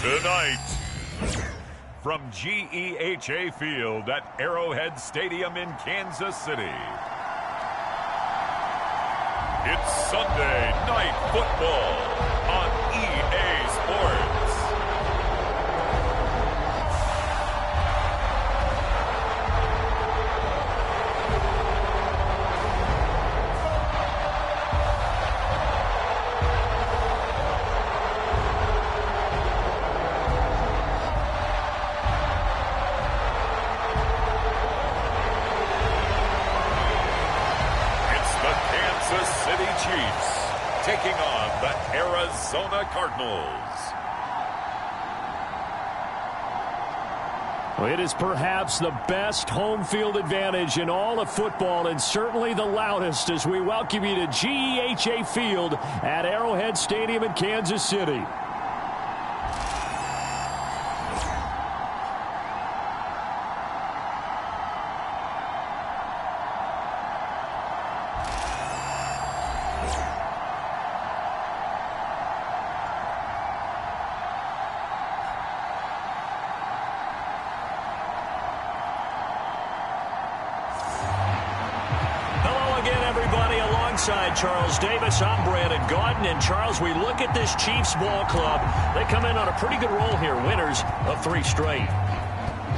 Tonight, from GEHA Field at Arrowhead Stadium in Kansas City, it's Sunday Night Football on EA Sports. Taking on the Arizona Cardinals. Well, it is perhaps the best home field advantage in all of football, and certainly the loudest, as we welcome you to GEHA Field at Arrowhead Stadium in Kansas City. Alongside Charles Davis, I'm Brandon Gaudin. And Charles, we look at this Chiefs ball club. They come in on a pretty good roll here, winners of 3 straight.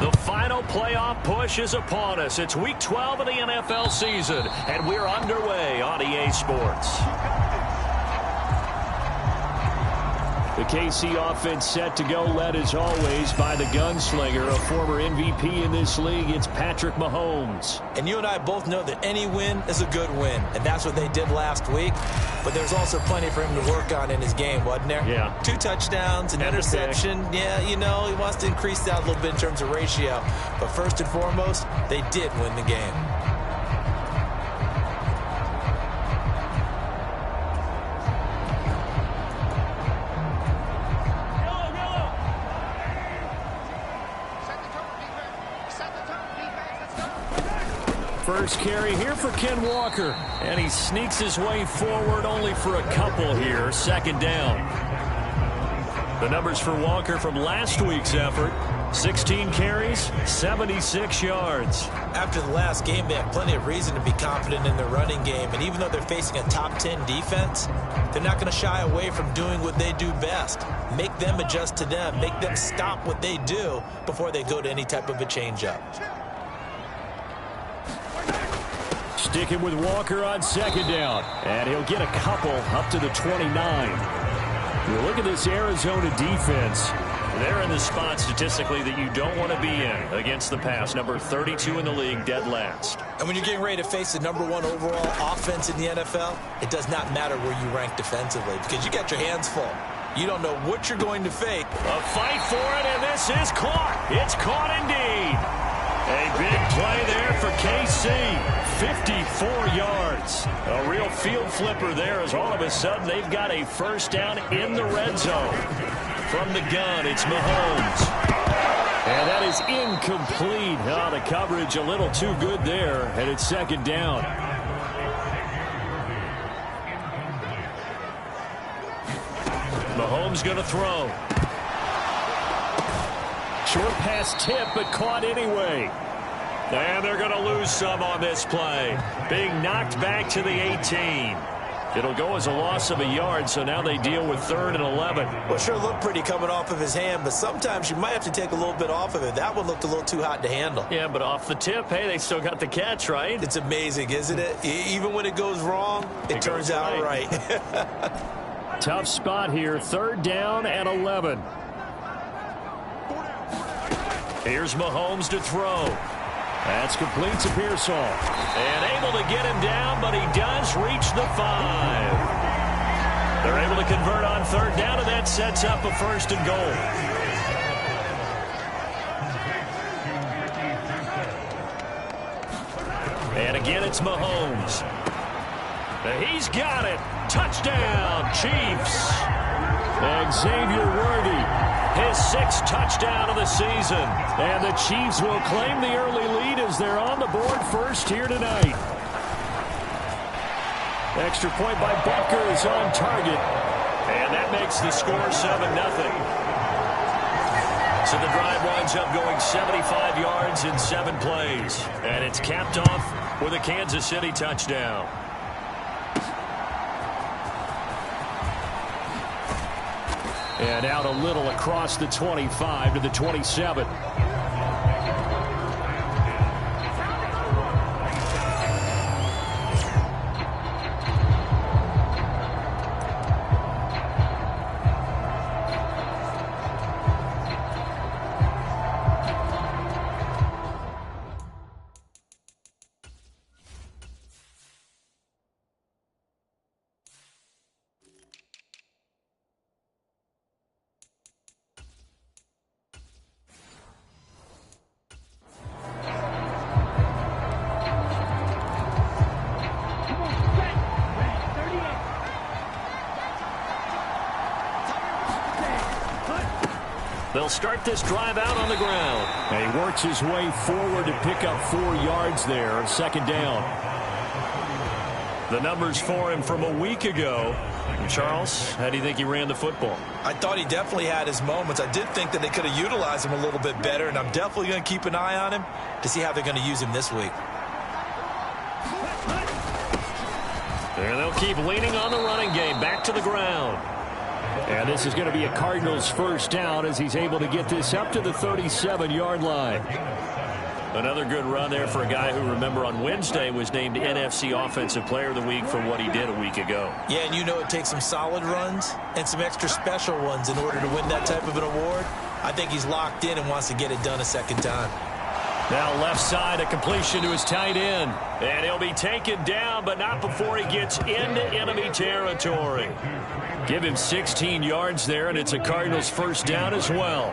The final playoff push is upon us. It's week 12 of the NFL season, and we're underway on EA Sports. The KC offense set to go, led as always by the gunslinger, a former MVP in this league. It's Patrick Mahomes. And you and I both know that any win is a good win, and that's what they did last week. But there's also plenty for him to work on in his game, wasn't there? Yeah. 2 touchdowns, an interception. Yeah, you know, he wants to increase that a little bit in terms of ratio. But first and foremost, they did win the game. First carry here for Ken Walker, and he sneaks his way forward only for a couple here. Second down. The numbers for Walker from last week's effort: 16 carries, 76 yards. After the last game, they have plenty of reason to be confident in their running game, and even though they're facing a top 10 defense, they're not going to shy away from doing what they do best. Make them adjust to them, make them stop what they do before they go to any type of a change-up. Sticking with Walker on second down, and he'll get a couple up to the 29. You look at this Arizona defense. They're in the spot statistically that you don't want to be in against the pass. Number 32 in the league, dead last. And when you're getting ready to face the number 1 overall offense in the NFL, it does not matter where you rank defensively because you got your hands full. You don't know what you're going to face. A fight for it, and this is caught. It's caught indeed. A big play there for KC. 54 yards. A real field flipper there, as all of a sudden they've got a first down in the red zone. From the gun, it's Mahomes. And that is incomplete. Oh, the coverage a little too good there, and it's second down. Mahomes going to throw. Short pass tip, but caught anyway. And they're going to lose some on this play. Being knocked back to the 18. It'll go as a loss of a yard, so now they deal with 3rd and 11. Well, sure looked pretty coming off of his hand, but sometimes you might have to take a little bit off of it. That one looked a little too hot to handle. Yeah, but off the tip, hey, they still got the catch, right? It's amazing, isn't it? Even when it goes wrong, it turns out right. Tough spot here, 3rd down and 11. Here's Mahomes to throw. That's complete to Pearsall. And able to get him down, but he does reach the 5. They're able to convert on 3rd down, and that sets up a 1st and goal. And again, it's Mahomes. He's got it. Touchdown, Chiefs. Xavier Worthy, his 6th touchdown of the season. And the Chiefs will claim the early lead as they're on the board first here tonight. Extra point by Butker is on target. And that makes the score 7-0. So the drive winds up going 75 yards in 7 plays. And it's capped off with a Kansas City touchdown. And out a little across the 25 to the 27. They'll start this drive out on the ground. And he works his way forward to pick up 4 yards there, second down. The numbers for him from a week ago. And Charles, how do you think he ran the football? I thought he definitely had his moments. I did think that they could have utilized him a little bit better, and I'm definitely going to keep an eye on him to see how they're going to use him this week. And they'll keep leaning on the running game. Back to the ground. And this is going to be a Cardinals first down as he's able to get this up to the 37-yard line. Another good run there for a guy who, remember, on Wednesday was named NFC Offensive Player of the Week for what he did a week ago. Yeah, and you know it takes some solid runs and some extra special ones in order to win that type of an award. I think he's locked in and wants to get it done a second time. Now left side, a completion to his tight end. And he'll be taken down, but not before he gets into enemy territory. Give him 16 yards there, and it's a Cardinals first down as well.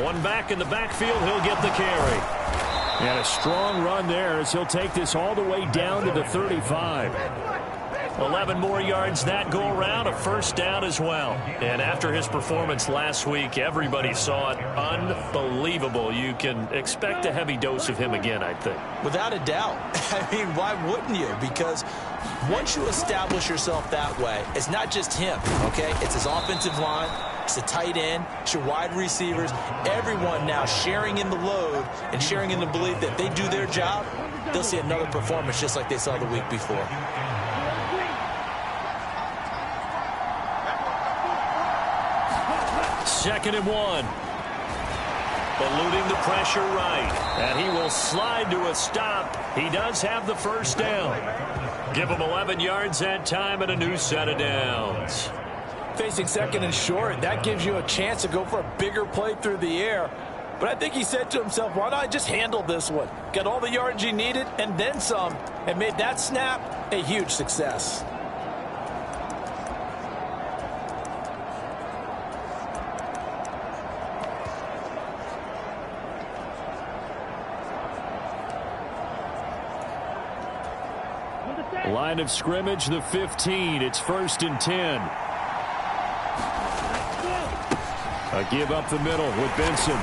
One back in the backfield, he'll get the carry. And a strong run there as he'll take this all the way down to the 35. 11 more yards that go around, a first down as well. And after his performance last week, everybody saw it. Unbelievable. You can expect a heavy dose of him again, I think. Without a doubt. I mean, why wouldn't you? Because once you establish yourself that way, it's not just him, okay? It's his offensive line, it's the tight end, it's your wide receivers, everyone now sharing in the load and sharing in the belief that they do their job, they'll see another performance just like they saw the week before. Second and 1. Eluding the pressure right. And he will slide to a stop. He does have the first down. Give him 11 yards that time and a new set of downs. Facing second and short, that gives you a chance to go for a bigger play through the air. But I think he said to himself, why not just handle this one? Got all the yards he needed and then some, and made that snap a huge success. Line of scrimmage, the 15. It's 1st and 10. A give up the middle with Benson.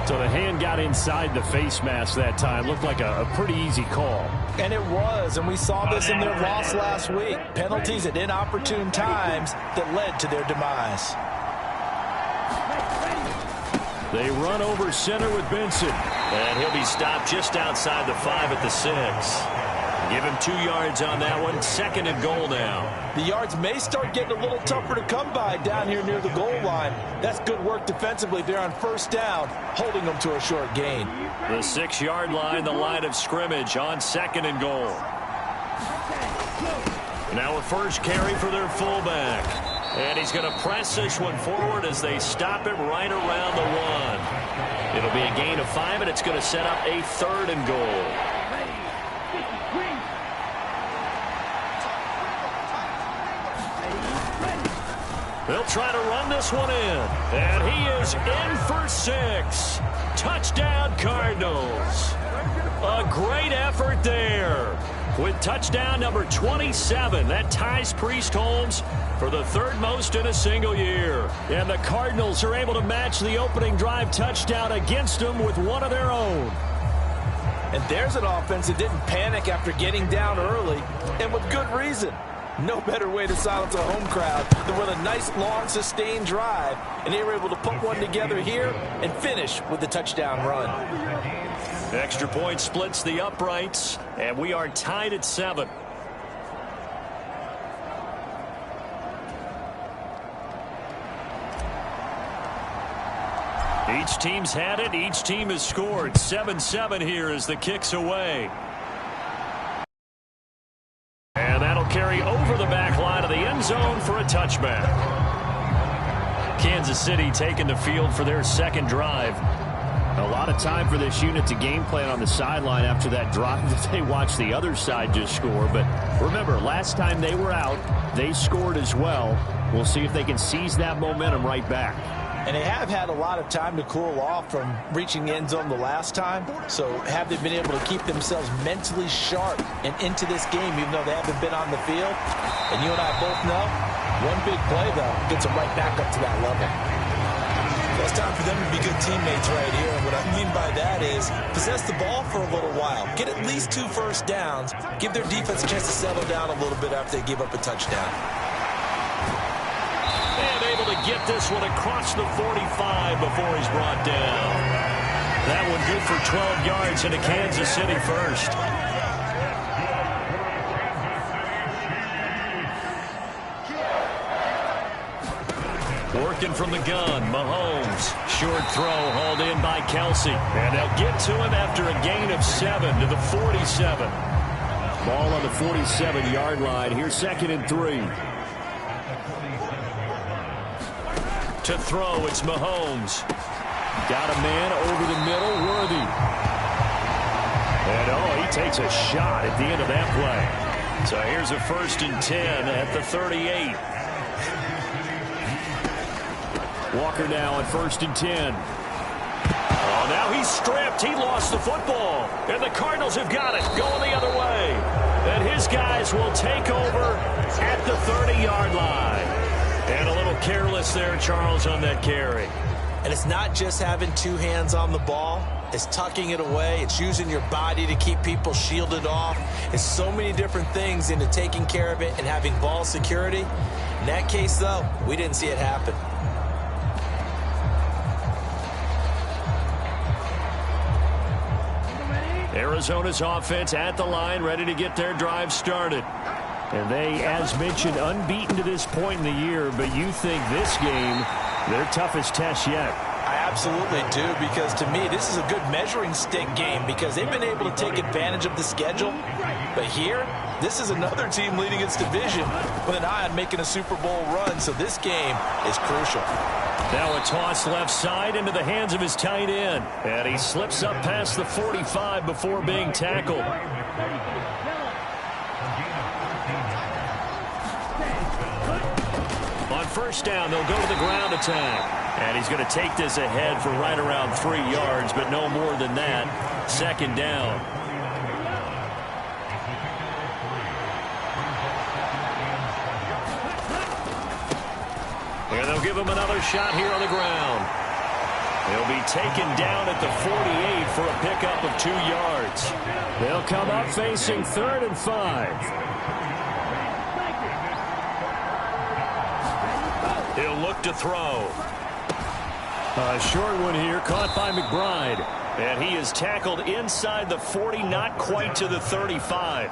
So the hand got inside the face mask that time. Looked like a pretty easy call. And it was, and we saw this in their loss last week. Penalties at inopportune times that led to their demise. They run over center with Benson. And he'll be stopped just outside the 5 at the 6. Give him 2 yards on that one. 2nd and goal now. The yards may start getting a little tougher to come by down here near the goal line. That's good work defensively there on first down, holding them to a short gain. The 6-yard line, the line of scrimmage on 2nd and goal. Now a first carry for their fullback. And he's going to press this one forward as they stop it right around the 1. It'll be a gain of 5, and it's going to set up a 3rd and goal. They'll try to run this one in. And he is in for 6. Touchdown, Cardinals. A great effort there. with touchdown number 27. That ties Priest Holmes for the third most in a single year. And the Cardinals are able to match the opening drive touchdown against them with one of their own. And there's an offense that didn't panic after getting down early, and with good reason. No better way to silence a home crowd than with a nice, long, sustained drive. And they were able to put one together here and finish with the touchdown run. Extra point splits the uprights, and we are tied at 7. Each team's had it. Each team has scored. 7-7 here as the kick's away. And that'll carry over the back line of the end zone for a touchback. Kansas City taking the field for their second drive. A lot of time for this unit to game plan on the sideline after that drive that they watched the other side just score. But remember, last time they were out, they scored as well. We'll see if they can seize that momentum right back. And they have had a lot of time to cool off from reaching the end zone the last time. So have they been able to keep themselves mentally sharp and into this game, even though they haven't been on the field? And you and I both know, one big play, though, gets them right back up to that level. Well, it's time for them to be good teammates right here. And what I mean by that is possess the ball for a little while. Get at least 2 first downs. Give their defense a chance to settle down a little bit after they give up a touchdown. And able to get this one across the 45 before he's brought down. That one good for 12 yards into Kansas City first. Working from the gun, Mahomes. Short throw hauled in by Kelsey. And they'll get to him after a gain of 7 to the 47. Ball on the 47-yard line. Here's 2nd and 3. To throw, it's Mahomes. Got a man over the middle, Worthy. And, he takes a shot at the end of that play. So here's a 1st and 10 at the 38. Walker now on 1st and 10. Oh, now he's stripped. He lost the football. And the Cardinals have got it going the other way. And his guys will take over at the 30-yard line. And a little careless there, Charles, on that carry. And it's not just having 2 hands on the ball. It's tucking it away. It's using your body to keep people shielded off. It's so many different things into taking care of it and having ball security. In that case, though, we didn't see it happen. Arizona's offense at the line, ready to get their drive started. And they, as mentioned, unbeaten to this point in the year, but you think this game, their toughest test yet. I absolutely do, because to me, this is a good measuring stick game because they've been able to take advantage of the schedule. But here, this is another team leading its division with an eye on making a Super Bowl run, so this game is crucial. Now a toss left side into the hands of his tight end. And he slips up past the 45 before being tackled. On 1st down, they'll go to the ground attack. And he's going to take this ahead for right around 3 yards, but no more than that. 2nd down. And they'll give him another shot here on the ground. He'll be taken down at the 48 for a pickup of 2 yards. They'll come up facing 3rd and 5. He'll look to throw. A short one here, caught by McBride. And he is tackled inside the 40, not quite to the 35.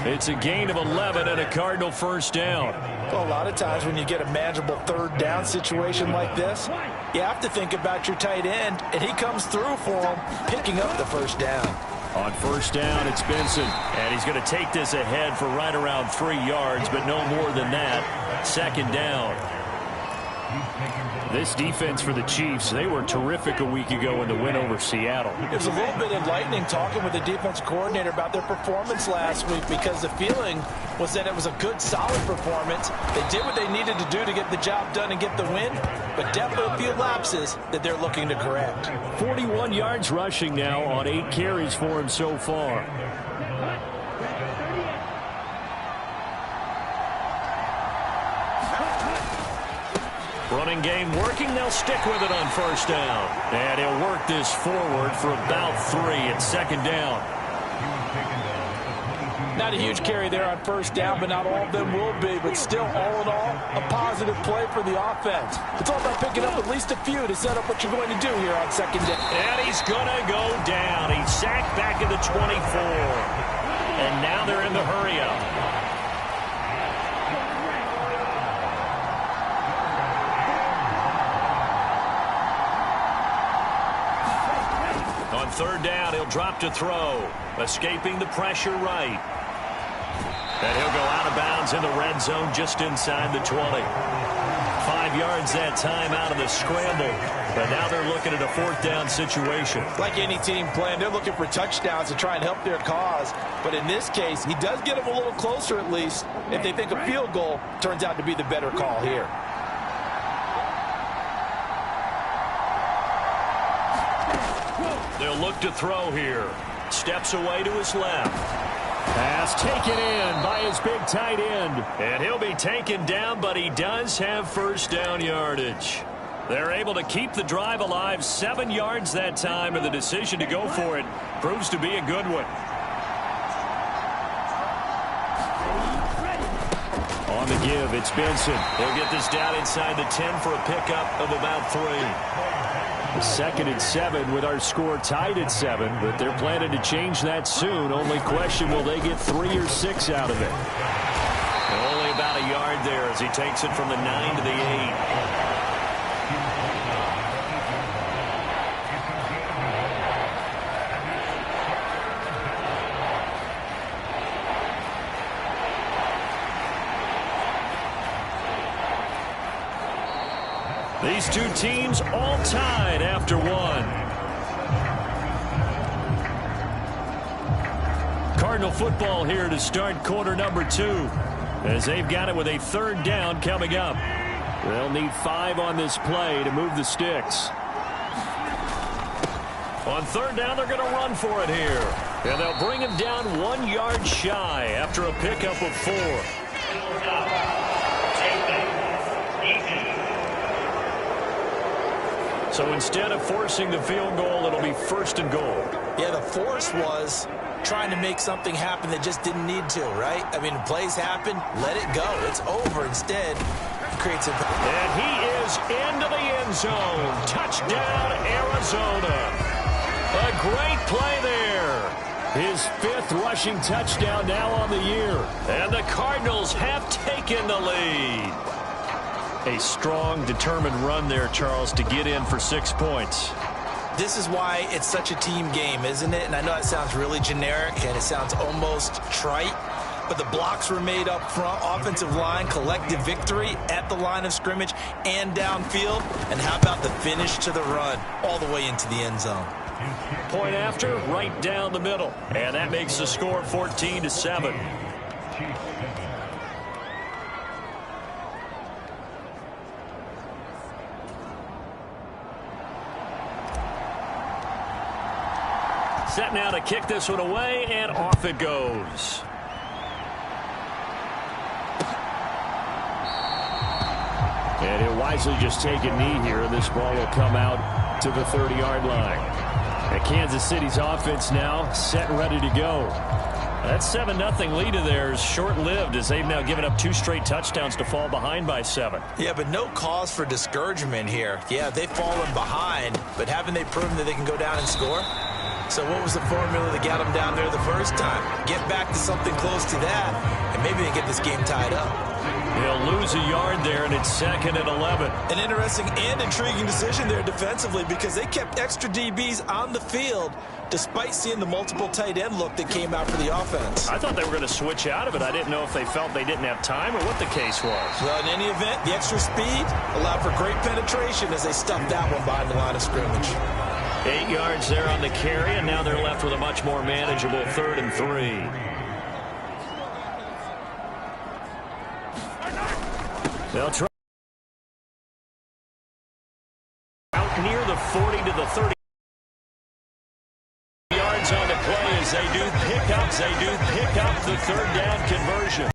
It's a gain of 11 and a Cardinal 1st down. Well, a lot of times when you get a manageable 3rd down situation like this, you have to think about your tight end, and he comes through for him, picking up the 1st down. On 1st down, it's Benson. And he's going to take this ahead for right around 3 yards, but no more than that. 2nd down. This defense for the Chiefs, they were terrific a week ago in the win over Seattle. It was a little bit enlightening talking with the defense coordinator about their performance last week because the feeling was that it was a good, solid performance. They did what they needed to do to get the job done and get the win, but definitely a few lapses that they're looking to correct. 41 yards rushing now on 8 carries for him so far. Running game working. They'll stick with it on first down. And he'll work this forward for about 3 at second down. Not a huge carry there on first down, but not all of them will be. But still, all in all, a positive play for the offense. It's all about picking up at least a few to set up what you're going to do here on second down. And he's going to go down. He's sacked back at the 24. And now they're in the hurry-up. On third down, he'll drop to throw. Escaping the pressure right. And he'll go out of bounds in the red zone just inside the 20. 5 yards that time out of the scramble. But now they're looking at a fourth down situation. Like any team playing, they're looking for touchdowns to try and help their cause. But in this case, he does get them a little closer at least. If they think a field goal turns out to be the better call here. They'll look to throw here. Steps away to his left. Pass taken in by his big tight end. And he'll be taken down, but he does have first down yardage. They're able to keep the drive alive. 7 yards that time, and the decision to go for it proves to be a good one. On the give, it's Benson. He'll get this down inside the 10 for a pickup of about 3. 2nd and 7 with our score tied at 7, but they're planning to change that soon. Only question, will they get 3 or 6 out of it? And only about a yard there as he takes it from the 9 to the 8. These two teams all tied after 1. Cardinal football here to start quarter number 2, as they've got it with a third down coming up. They'll need 5 on this play to move the sticks. On third down, they're going to run for it here. And they'll bring him down 1 yard shy after a pickup of 4. So instead of forcing the field goal, it'll be 1st and goal. Yeah, the force was trying to make something happen that just didn't need to, right? I mean, plays happen, let it go. It's over. Instead, it creates a... And he is into the end zone. Touchdown, Arizona. A great play there. His 5th rushing touchdown now on the year. And the Cardinals have taken the lead. A strong, determined run there, Charles, to get in for 6 points. This is why it's such a team game, isn't it? And I know it sounds really generic and it sounds almost trite, but the blocks were made up front, offensive line, collective victory at the line of scrimmage and downfield. And how about the finish to the run all the way into the end zone? Point after, right down the middle. And that makes the score 14-7. Set now to kick this one away, and off it goes. And he'll wisely just take a knee here, and this ball will come out to the 30-yard line. And Kansas City's offense now set and ready to go. That 7-0 lead of theirs short-lived, as they've now given up 2 straight touchdowns to fall behind by 7. Yeah, but no cause for discouragement here. Yeah, they've fallen behind, but haven't they proven that they can go down and score? So what was the formula that got them down there the first time? Get back to something close to that, and maybe they get this game tied up. He'll lose a yard there, and it's 2nd and 11. An interesting and intriguing decision there defensively, because they kept extra DBs on the field despite seeing the multiple tight end look that came out for the offense. I thought they were going to switch out of it. I didn't know if they felt they didn't have time or what the case was. Well, in any event, the extra speed allowed for great penetration as they stuffed that one behind the line of scrimmage. 8 yards there on the carry, and now they're left with a much more manageable 3rd and 3. They'll try out near the 40 to the 30 yards on the play as they do pick up the 3rd down conversion.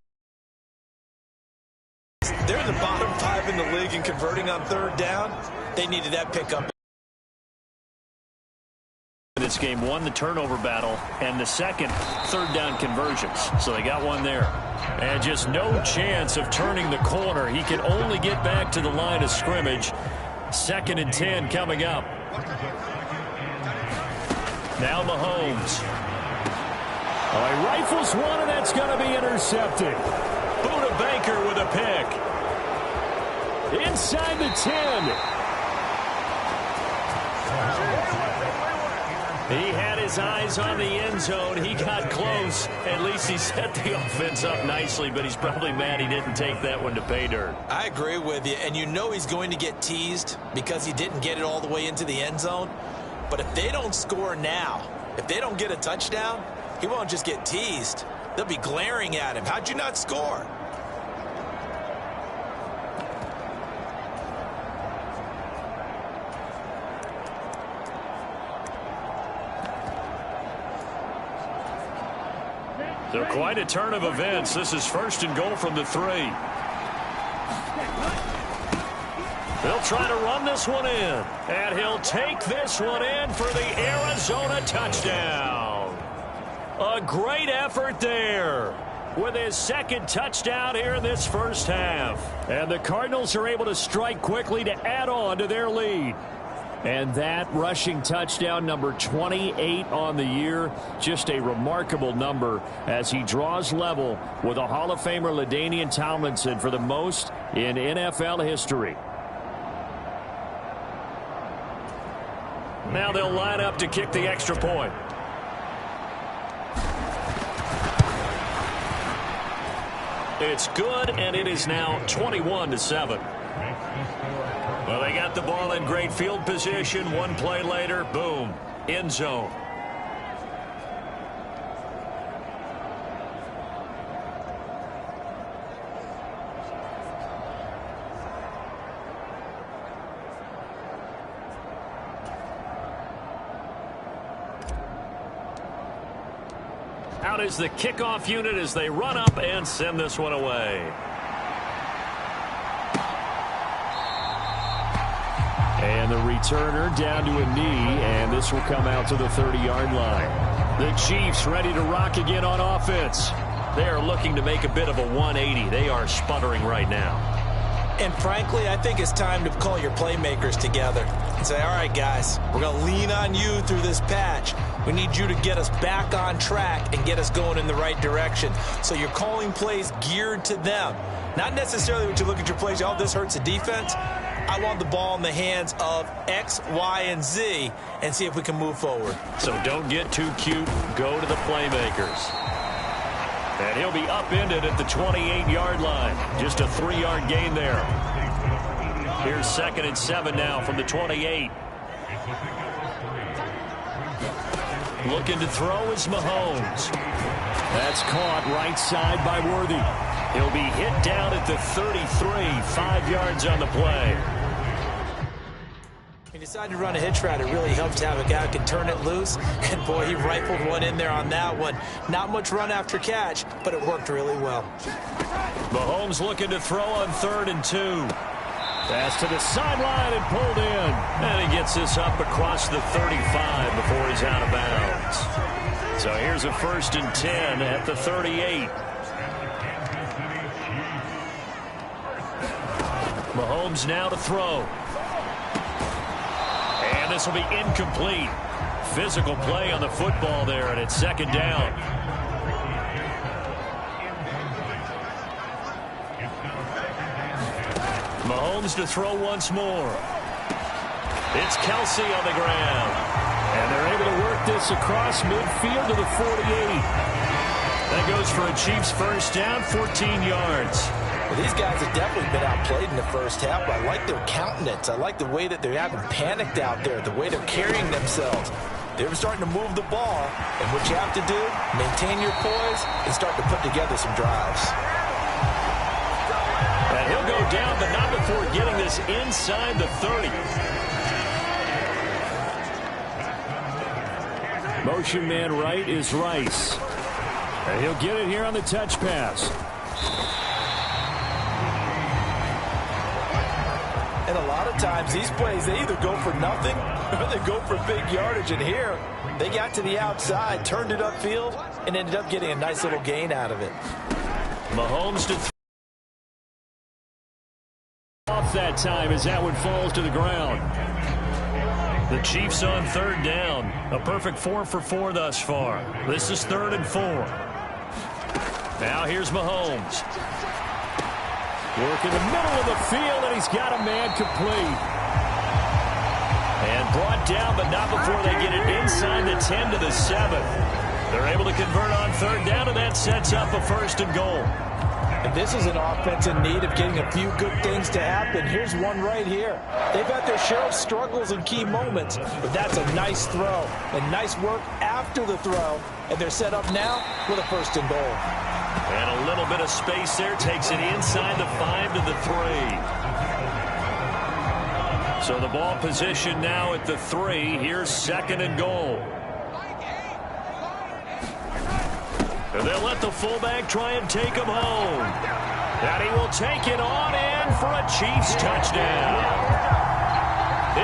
They're in the bottom 5 in the league in in converting on third down. They needed that pickup. This game won the turnover battle and the second third down conversions. So they got one there. And just no chance of turning the corner. He can only get back to the line of scrimmage. 2nd and 10 coming up. Now Mahomes. Oh, he rifles one, and that's going to be intercepted. Buda Baker with a pick. Inside the 10. He had his eyes on the end zone. He got close. At least he set the offense up nicely, but he's probably mad he didn't take that one to pay dirt. I agree with you, and you know he's going to get teased because he didn't get it all the way into the end zone. But if they don't score now, if they don't get a touchdown, he won't just get teased. They'll be glaring at him. How'd you not score? So quite a turn of events. This is 1st and goal from the 3. They'll try to run this one in. And he'll take this one in for the Arizona touchdown. A great effort there with his 2nd touchdown here in this first half. And the Cardinals are able to strike quickly to add on to their lead. And that rushing touchdown, number 28 on the year, just a remarkable number as he draws level with a Hall of Famer LaDainian Tomlinson for the most in NFL history. Now they'll line up to kick the extra point. It's good, and it is now 21-7. Well, they got the ball in great field position. One play later, boom, end zone. Out is the kickoff unit as they run up and send this one away. And the returner down to a knee, and this will come out to the 30-yard line. The Chiefs ready to rock again on offense. They are looking to make a bit of a 180. They are sputtering right now. And frankly, I think it's time to call your playmakers together and say, all right, guys, we're going to lean on you through this patch. We need you to get us back on track and get us going in the right direction. So you're calling plays geared to them. Not necessarily when you look at your plays, oh, this hurts the defense. I want the ball in the hands of X, Y, and Z and see if we can move forward. So don't get too cute. Go to the playmakers. And he'll be upended at the 28-yard line. Just a 3-yard gain there. Here's 2nd and 7 now from the 28. Looking to throw is Mahomes. That's caught right side by Worthy. He'll be hit down at the 33, 5 yards on the play. He decided to run a hitch route. It really helps to have a guy who can turn it loose. And, boy, he rifled one in there on that one. Not much run after catch, but it worked really well. Mahomes looking to throw on 3rd and 2. Pass to the sideline and pulled in. And he gets this up across the 35 before he's out of bounds. So here's a 1st and 10 at the 38. Mahomes now to throw. And this will be incomplete. Physical play on the football there, and it's 2nd down. Mahomes to throw once more. It's Kelsey on the ground. And they're able to work this across midfield to the 48. That goes for a Chiefs first down, 14 yards. Well, these guys have definitely been outplayed in the first half, but I like their countenance. I like the way that they haven't panicked out there, the way they're carrying themselves. They're starting to move the ball, and what you have to do, maintain your poise and start to put together some drives. And he'll go down, but not before getting this inside the 30. Motion man right is Rice. And he'll get it here on the touch pass. And a lot of times these plays, they either go for nothing or they go for big yardage. And here, they got to the outside, turned it upfield, and ended up getting a nice little gain out of it. Mahomes to off that time as that one falls to the ground. The Chiefs on third down. A perfect 4 for 4 thus far. This is 3rd and 4. Now here's Mahomes. Work in the middle of the field, and he's got a man complete. And brought down, but not before they get it inside the 10 to the 7. They're able to convert on third down, and that sets up a 1st and goal. And this is an offense in need of getting a few good things to happen. Here's one right here. They've had their share of struggles in key moments, but that's a nice throw and nice work after the throw. And they're set up now with a 1st and goal. And a little bit of space there takes it inside the 5 to the 3. So the ball position now at the 3. Here's 2nd and goal. And they'll let the fullback try and take him home. And he will take it on in for a Chiefs touchdown.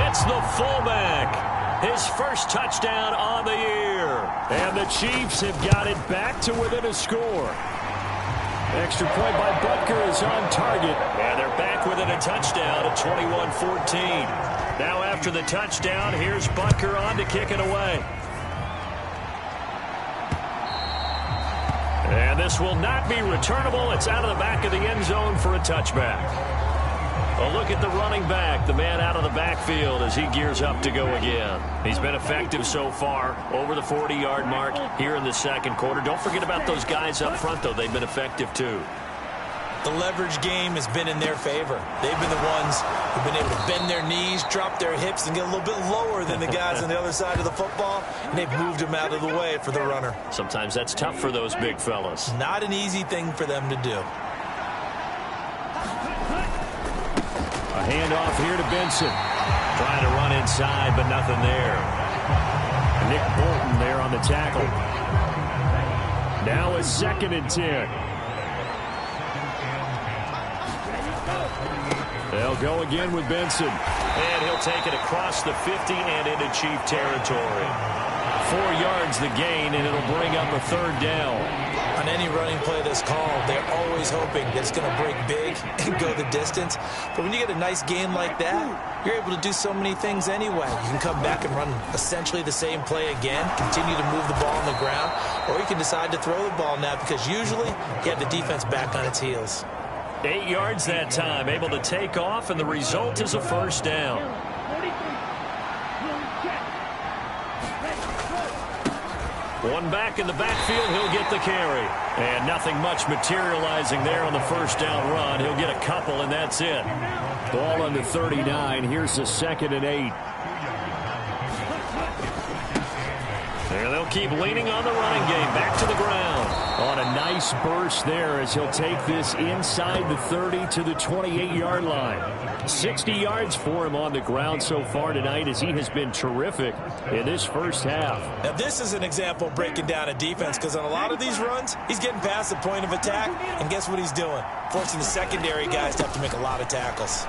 It's the fullback. His first touchdown on the year. And the Chiefs have got it back to within a score. Extra point by Butker is on target. And they're back within a touchdown at 21-14. Now after the touchdown, here's Butker on to kick it away. And this will not be returnable. It's out of the back of the end zone for a touchback. A look at the running back, the man out of the backfield as he gears up to go again. He's been effective so far, over the 40-yard mark here in the 2nd quarter. Don't forget about those guys up front, though. They've been effective, too. The leverage game has been in their favor. They've been the ones who've been able to bend their knees, drop their hips, and get a little bit lower than the guys on the other side of the football, and they've moved them out of the way for the runner. Sometimes that's tough for those big fellas. Not an easy thing for them to do. A handoff here to Benson. Trying to run inside, but nothing there. Nick Bolton there on the tackle. Now a 2nd and 10. They'll go again with Benson. And he'll take it across the 50 and into Chief territory. 4 yards the gain, and it'll bring up a 3rd down. On any running play that's called, they're always hoping that it's going to break big and go the distance. But when you get a nice gain like that, you're able to do so many things anyway. You can come back and run essentially the same play again, continue to move the ball on the ground, or you can decide to throw the ball now because usually you have the defense back on its heels. 8 yards that time, able to take off, and the result is a 1st down. One back in the backfield, he'll get the carry. And nothing much materializing there on the 1st down run. He'll get a couple, and that's it. Ball on the 39. Here's the 2nd and 8. And they'll keep leaning on the running game. Back to the ground. On a nice burst there as he'll take this inside the 30 to the 28-yard line. 60 yards for him on the ground so far tonight as he has been terrific in this first half. Now this is an example of breaking down a defense because on a lot of these runs, he's getting past the point of attack, and guess what he's doing? Forcing the secondary guys to have to make a lot of tackles.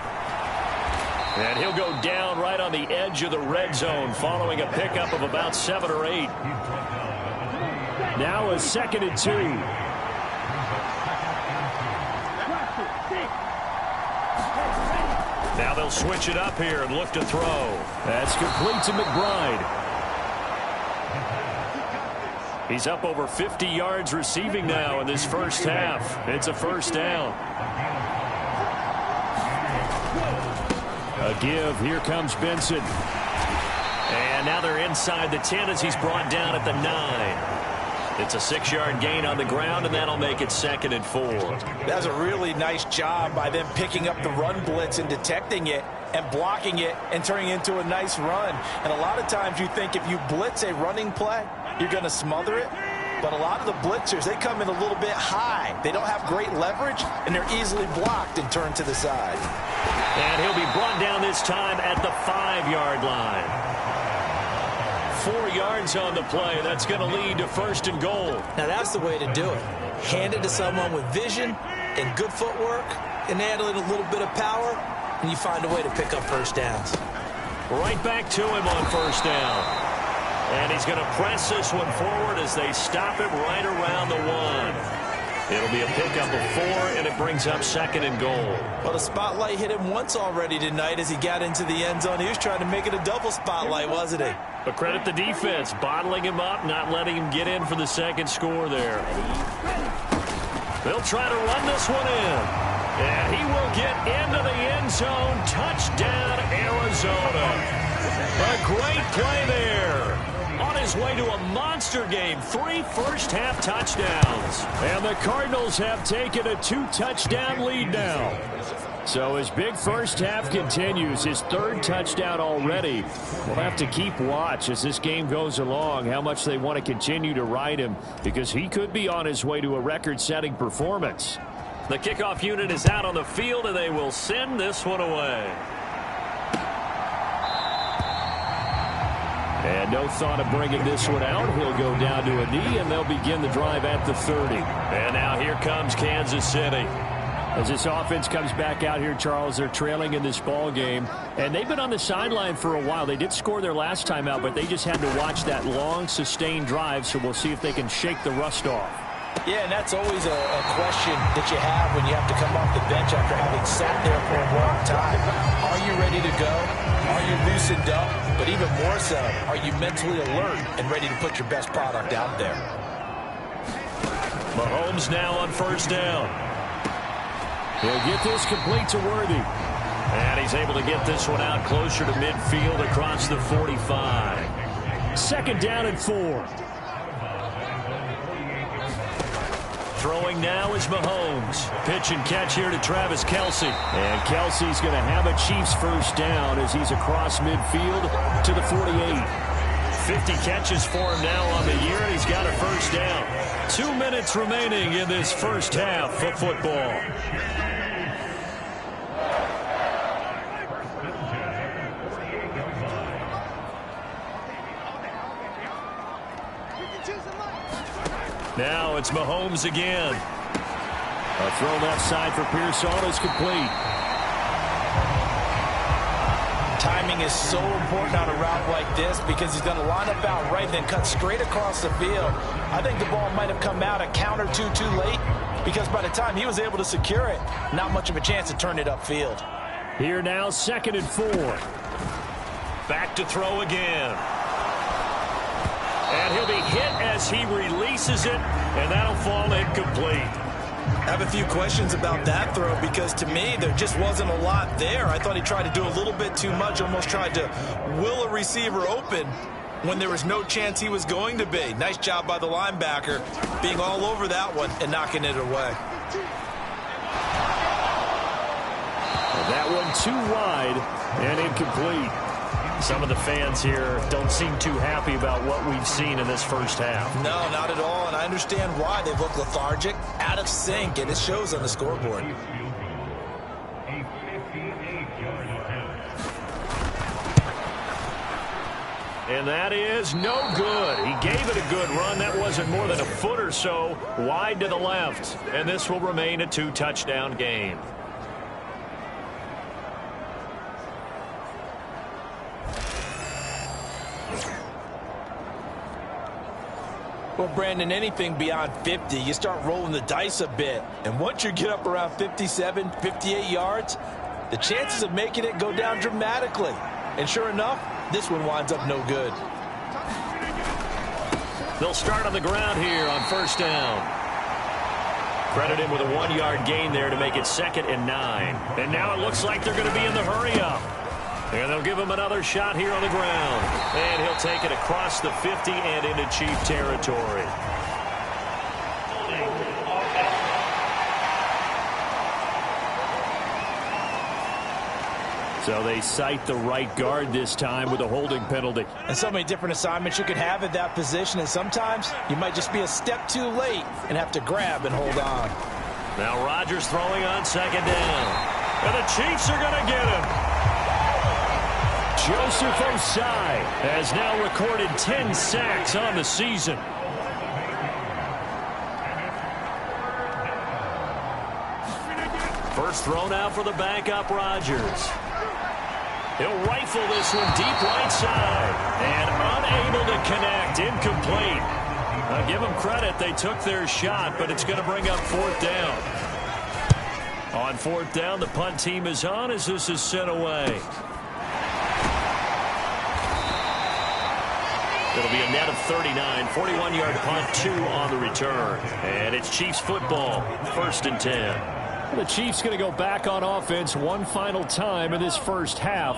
And he'll go down right on the edge of the red zone following a pickup of about 7 or 8. Now a 2nd and 2. Now they'll switch it up here and look to throw. That's complete to McBride. He's up over 50 yards receiving now in this first half. It's a 1st down. A give. Here comes Benson. And now they're inside the 10 as he's brought down at the 9. It's a 6-yard gain on the ground, and that'll make it 2nd and 4. That's a really nice job by them picking up the run blitz and detecting it and blocking it and turning it into a nice run. And a lot of times you think if you blitz a running play, you're going to smother it. But a lot of the blitzers, they come in a little bit high. They don't have great leverage, and they're easily blocked and turned to the side. And he'll be brought down this time at the 5-yard line. 4 yards on the play. That's going to lead to 1st and goal. Now that's the way to do it. Hand it to someone with vision and good footwork and add a little bit of power. and you find a way to pick up first downs. Right back to him on first down. And he's going to press this one forward as they stop him right around the 1. It'll be a pickup of 4, and it brings up 2nd and goal. Well, the spotlight hit him once already tonight as he got into the end zone. He was trying to make it a double spotlight, wasn't he? But credit the defense, bottling him up, not letting him get in for the 2nd score there. They'll try to run this one in. And he will get into the end zone. Touchdown, Arizona. A great play there. On his way to a monster game, 3 first-half touchdowns. And the Cardinals have taken a 2-touchdown lead now. So his big first half continues, his 3rd touchdown already. We'll have to keep watch as this game goes along, how much they want to continue to ride him, because he could be on his way to a record-setting performance. The kickoff unit is out on the field, and they will send this one away. And no thought of bringing this one out. He'll go down to a knee, and they'll begin the drive at the 30. And now here comes Kansas City. As this offense comes back out here, Charles, they're trailing in this ball game. And they've been on the sideline for a while. They did score their last time out, but they just had to watch that long, sustained drive. So we'll see if they can shake the rust off. Yeah, and that's always a question that you have when you have to come off the bench after having sat there for a long time. Are you ready to go? Are you loosened up? But even more so, are you mentally alert and ready to put your best product out there? Mahomes now on first down. He'll get this complete to Worthy. And he's able to get this one out closer to midfield across the 45. 2nd down and 4. Throwing now is Mahomes. Pitch and catch here to Travis Kelce. And Kelce's going to have a Chiefs first down as he's across midfield to the 48. 50 catches for him now on the year, and he's got a first down. 2 minutes remaining in this first half of football. Now it's Mahomes again. A throw left side for Pearson is complete. Timing is so important on a route like this because he's going to line up out right, then cut straight across the field. I think the ball might have come out a count or two too late because by the time he was able to secure it, not much of a chance to turn it upfield. Here now, 2nd and 4. Back to throw again. And he'll be hit as he releases it, and that'll fall incomplete. I have a few questions about that throw because to me there just wasn't a lot there. I thought he tried to do a little bit too much, almost tried to will a receiver open when there was no chance he was going to be. Nice job by the linebacker being all over that one and knocking it away. And that one too wide and incomplete. Some of the fans here don't seem too happy about what we've seen in this first half. No, not at all, and I understand why. They look lethargic, out of sync, and it shows on the scoreboard. And that is no good. He gave it a good run. That wasn't more than a foot or so wide to the left. And this will remain a 2-touchdown game. Well, Brandon, anything beyond 50, you start rolling the dice a bit. And once you get up around 57, 58 yards, the chances of making it go down dramatically. And sure enough, this one winds up no good. They'll start on the ground here on first down. Credit him with a 1-yard gain there to make it 2nd and 9. And now it looks like they're going to be in the hurry-up. And they'll give him another shot here on the ground. And he'll take it across the 50 and into Chief territory. So they cite the right guard this time with a holding penalty. And so many different assignments you could have at that position. And sometimes you might just be a step too late and have to grab and hold on. Now Rodgers throwing on 2nd down. And the Chiefs are going to get him. Joseph Osai has now recorded 10 sacks on the season. First thrown out for the backup, Rodgers. He'll rifle this one deep right side. And unable to connect. Incomplete. I'll give them credit. They took their shot, but it's going to bring up fourth down. On fourth down, the punt team is on as this is sent away. It'll be a net of 39. 41-yard punt, 2 on the return. And it's Chiefs football, 1st and 10. The Chiefs going to go back on offense one final time in this first half.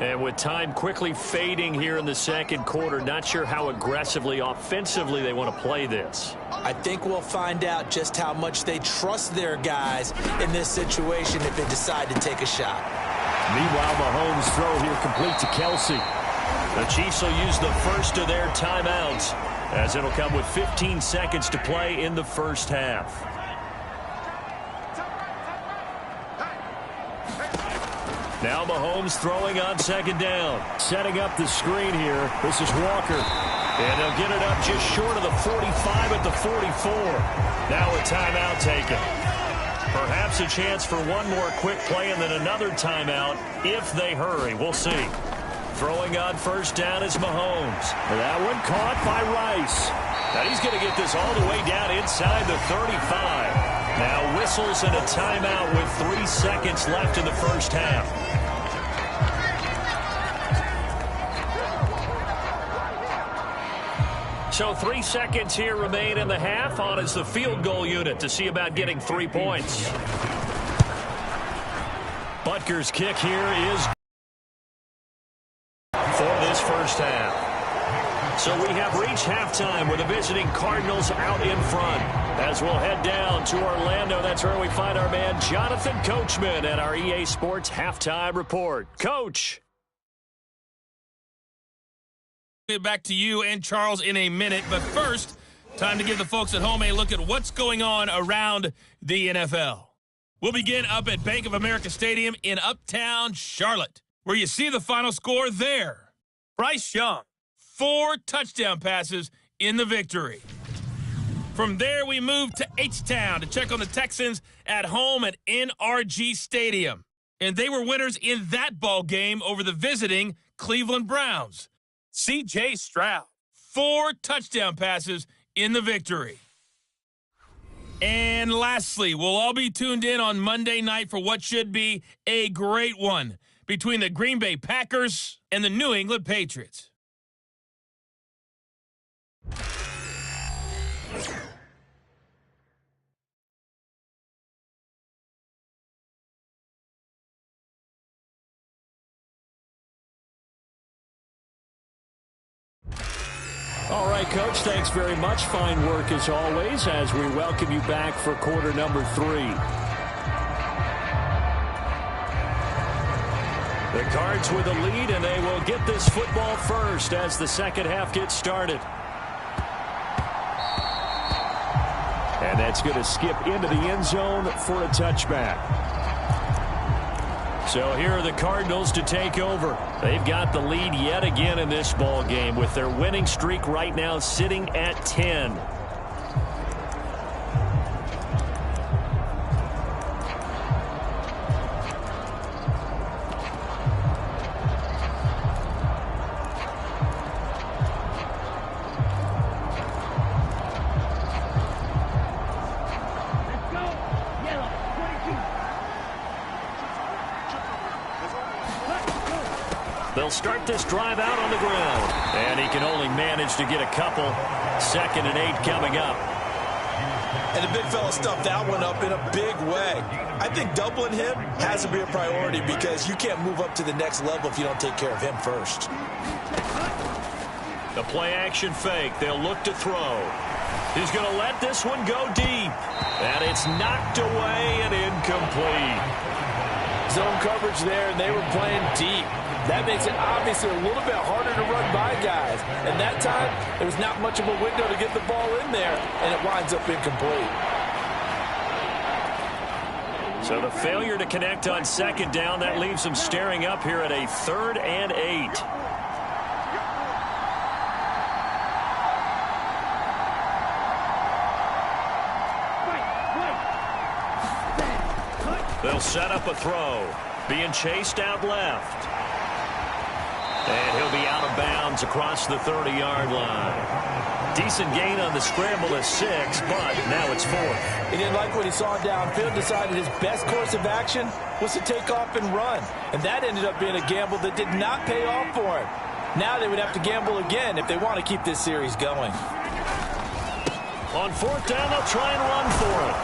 And with time quickly fading here in the second quarter, not sure how aggressively, offensively they want to play this. I think we'll find out just how much they trust their guys in this situation if they decide to take a shot. Meanwhile, Mahomes' throw here complete to Kelsey. The Chiefs will use the first of their timeouts as it'll come with 15 seconds to play in the first half. Now Mahomes throwing on second down. Setting up the screen here. This is Walker. And they'll get it up just short of the 45 at the 44. Now a timeout taken. Perhaps a chance for one more quick play and then another timeout if they hurry. We'll see. Throwing on first down is Mahomes. That one caught by Rice. Now he's going to get this all the way down inside the 35. Now whistles and a timeout with 3 seconds left in the first half. So 3 seconds here remain in the half. On is the field goal unit to see about getting 3 points. Butker's kick here is for this first half. So we have reached halftime with the visiting Cardinals out in front. As we'll head down to Orlando, that's where we find our man Jonathan Coachman at our EA Sports Halftime Report. Coach. Back to you and Charles in a minute, but first, time to give the folks at home a look at what's going on around the NFL. We'll begin up at Bank of America Stadium in Uptown Charlotte, where you see the final score there. Bryce Young, 4 touchdown passes in the victory. From there, we move to H-Town to check on the Texans at home at NRG Stadium. And they were winners in that ball game over the visiting Cleveland Browns. C.J. Stroud, 4 touchdown passes in the victory. And lastly, we'll all be tuned in on Monday night for what should be a great one between the Green Bay Packers and the New England Patriots. All right, Coach, thanks very much. Fine work as always as we welcome you back for quarter number 3. The Cards with a lead, and they will get this football first as the second half gets started. And that's going to skip into the end zone for a touchback. So here are the Cardinals to take over. They've got the lead yet again in this ball game with their winning streak right now sitting at 10. They'll start this drive out on the ground. And he can only manage to get a couple. 2nd and 8 coming up. And the big fella stuffed that one up in a big way. I think doubling him has to be a priority because you can't move up to the next level if you don't take care of him first. The play action fake. They'll look to throw. He's going to let this one go deep. And it's knocked away and incomplete. Zone coverage there, and they were playing deep. That makes it obviously a little bit harder to run by guys. And that time, there was not much of a window to get the ball in there, and it winds up incomplete. So the failure to connect on second down, that leaves them staring up here at a 3rd and 8. The They'll set up a throw. Being chased out left. And he'll be out of bounds across the 30-yard line. Decent gain on the scramble is 6, but now it's 4th. He didn't like what he saw downfield, decided his best course of action was to take off and run. And that ended up being a gamble that did not pay off for him. Now they would have to gamble again if they want to keep this series going. On 4th down, they'll try and run for it.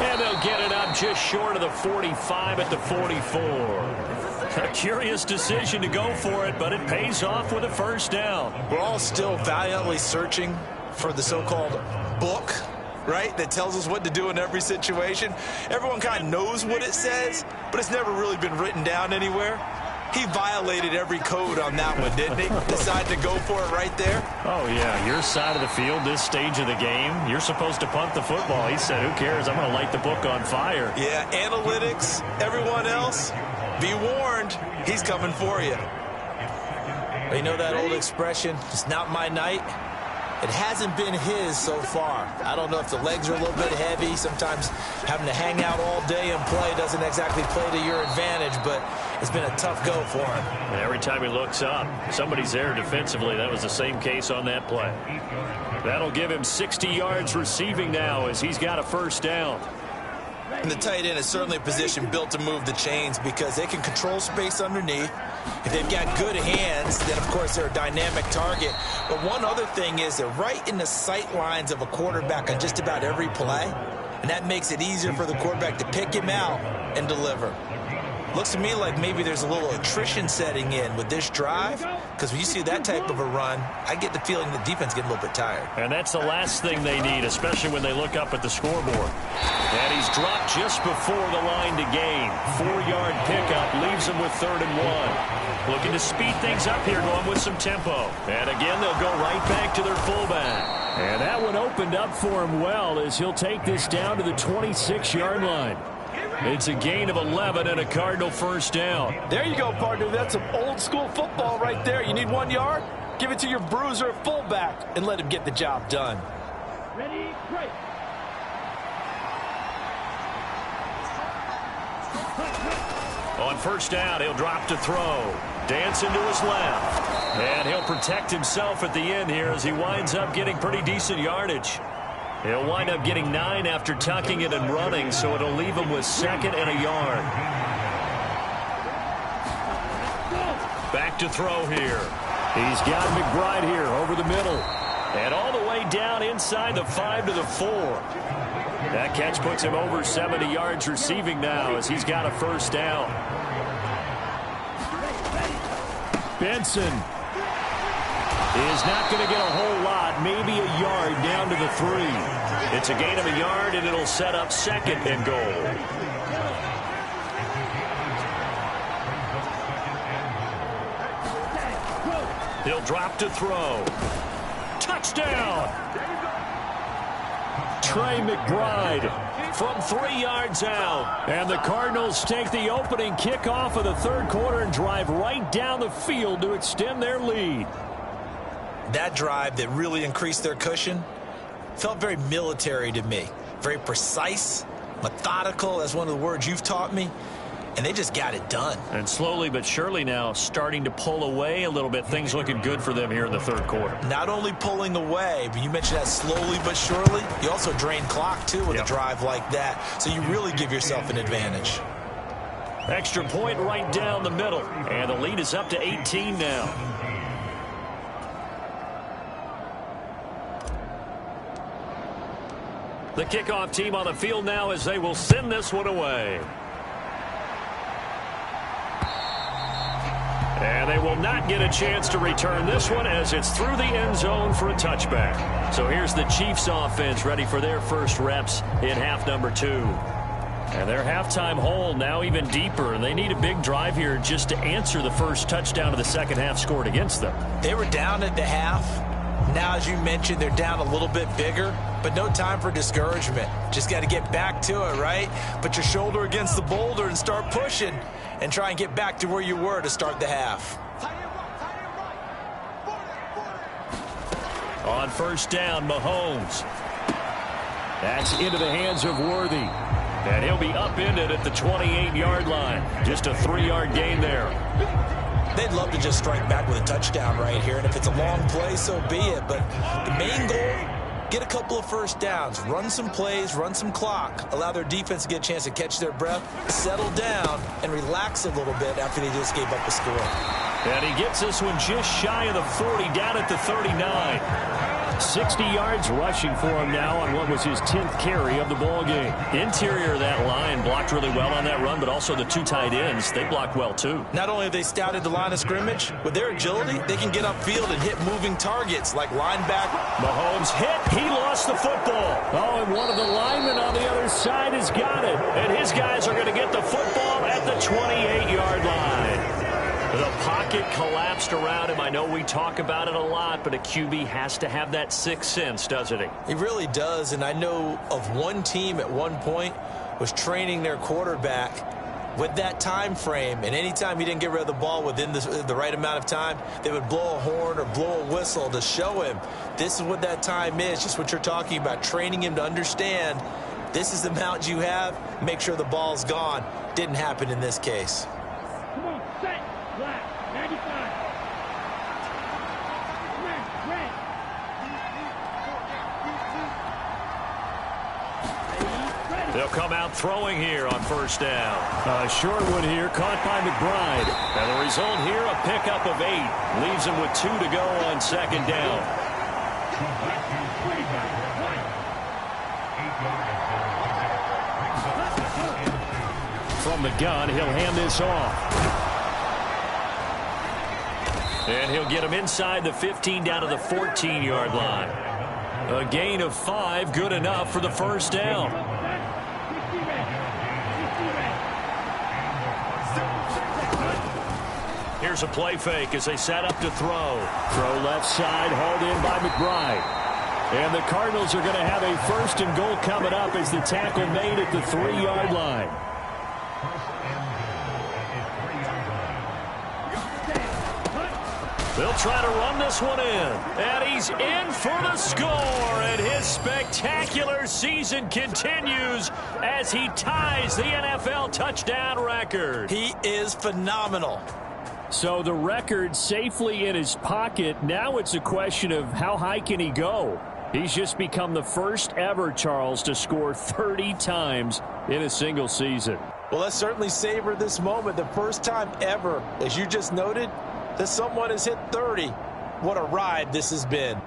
And they'll get it up just short of the 45 at the 44. A curious decision to go for it, but it pays off with a first down. We're all still valiantly searching for the so-called book, right, that tells us what to do in every situation. Everyone kind of knows what it says, but it's never really been written down anywhere. He violated every code on that one, didn't he? Decided to go for it right there. Oh, yeah, your side of the field, this stage of the game, you're supposed to punt the football. He said, who cares? I'm going to light the book on fire. Yeah, analytics, everyone else, be warned, he's coming for you. You know that old expression, it's not my night? It hasn't been his so far. I don't know if the legs are a little bit heavy. Sometimes having to hang out all day and play doesn't exactly play to your advantage, but it's been a tough go for him. And every time he looks up, somebody's there defensively. That was the same case on that play. That'll give him 60 yards receiving now as he's got a first down. And the tight end is certainly a position built to move the chains because they can control space underneath. If they've got good hands, then, of course, they're a dynamic target. But one other thing is they're right in the sight lines of a quarterback on just about every play, and that makes it easier for the quarterback to pick him out and deliver. Looks to me like maybe there's a little attrition setting in with this drive, because when you see that type of a run, I get the feeling the defense getting a little bit tired. And that's the last thing they need, especially when they look up at the scoreboard. And he's dropped just before the line to gain. 4-yard pickup leaves him with 3rd and 1. Looking to speed things up here, going with some tempo. And again, they'll go right back to their fullback. And that one opened up for him well as he'll take this down to the 26-yard line. It's a gain of 11 and a Cardinal first down. There you go, partner. That's some old-school football right there. You need 1 yard? Give it to your bruiser at fullback and let him get the job done. Ready, break. On first down, he'll drop to throw. Dancing to his left. And he'll protect himself at the end here as he winds up getting pretty decent yardage. He'll wind up getting 9 after tucking it and running, so it'll leave him with 2nd and a yard. Back to throw here. He's got McBride here over the middle. And all the way down inside the 5 to the 4. That catch puts him over 70 yards receiving now as he's got a first down. Benson is not going to get a whole lot, maybe a yard down to the 3. It's a gain of a yard, and it'll set up 2nd and goal. He'll drop to throw. Touchdown! Trey McBride from 3 yards out. And the Cardinals take the opening kickoff of the 3rd quarter and drive right down the field to extend their lead. That drive that really increased their cushion felt very military to me. Very precise, methodical, that's one of the words you've taught me. And they just got it done. And slowly but surely now starting to pull away a little bit. Things looking good for them here in the 3rd quarter. Not only pulling away, but you mentioned that slowly but surely. You also drain clock, too, with a drive like that. So you really give yourself an advantage. Extra point right down the middle. And the lead is up to 18 now. The kickoff team on the field now as they will send this one away. And they will not get a chance to return this one as it's through the end zone for a touchback. So here's the Chiefs offense ready for their first reps in half number 2. And their halftime hole now even deeper. And they need a big drive here just to answer the first touchdown of the second half scored against them. They were down at the half. Now, as you mentioned, they're down a little bit bigger, but no time for discouragement. Just got to get back to it, right? Put your shoulder against the boulder and start pushing and try and get back to where you were to start the half. On first down, Mahomes. That's into the hands of Worthy. And he'll be upended at the 28-yard line. Just a 3-yard gain there. They'd love to just strike back with a touchdown right here, and if it's a long play, so be it. But the main goal, get a couple of first downs, run some plays, run some clock, allow their defense to get a chance to catch their breath, settle down, and relax a little bit after they just gave up a score. And he gets this one just shy of the 40, down at the 39. 60 yards rushing for him now on what was his 10th carry of the ball game. Interior of that line blocked really well on that run, but also the 2 tight ends, they blocked well too. Not only have they scouted the line of scrimmage, with their agility, they can get upfield and hit moving targets like linebacker. Mahomes hit. He lost the football. Oh, and one of the linemen on the other side has got it. And his guys are going to get the football at the 28-yard line. The pocket collapsed around him. I know we talk about it a lot, but a QB has to have that sixth sense, doesn't he? He really does, and I know of one team at one point was training their quarterback with that time frame, and anytime he didn't get rid of the ball within the right amount of time, they would blow a horn or blow a whistle to show him this is what that time is, just what you're talking about, training him to understand this is the amount you have, make sure the ball's gone. Didn't happen in this case. Come on, set. Black, 95. Red. They'll come out throwing here on first down. Short one here, caught by McBride. And the result here, a pickup of 8. Leaves him with 2 to go on second down. From the gun, he'll hand this off. And he'll get him inside the 15 down to the 14-yard line. A gain of 5, good enough for the first down. Here's a play fake as they set up to throw. Throw left side, hauled in by McBride. And the Cardinals are going to have a 1st and goal coming up as the tackle made at the 3-yard line. They'll try to run this one in. And he's in for the score. And his spectacular season continues as he ties the NFL touchdown record. He is phenomenal. So the record safely in his pocket. Now it's a question of how high can he go. He's just become the first ever, Charles, to score 30 times in a single season. Well, let's certainly savor this moment. The first time ever, as you just noted, that someone has hit 30. What a ride this has been.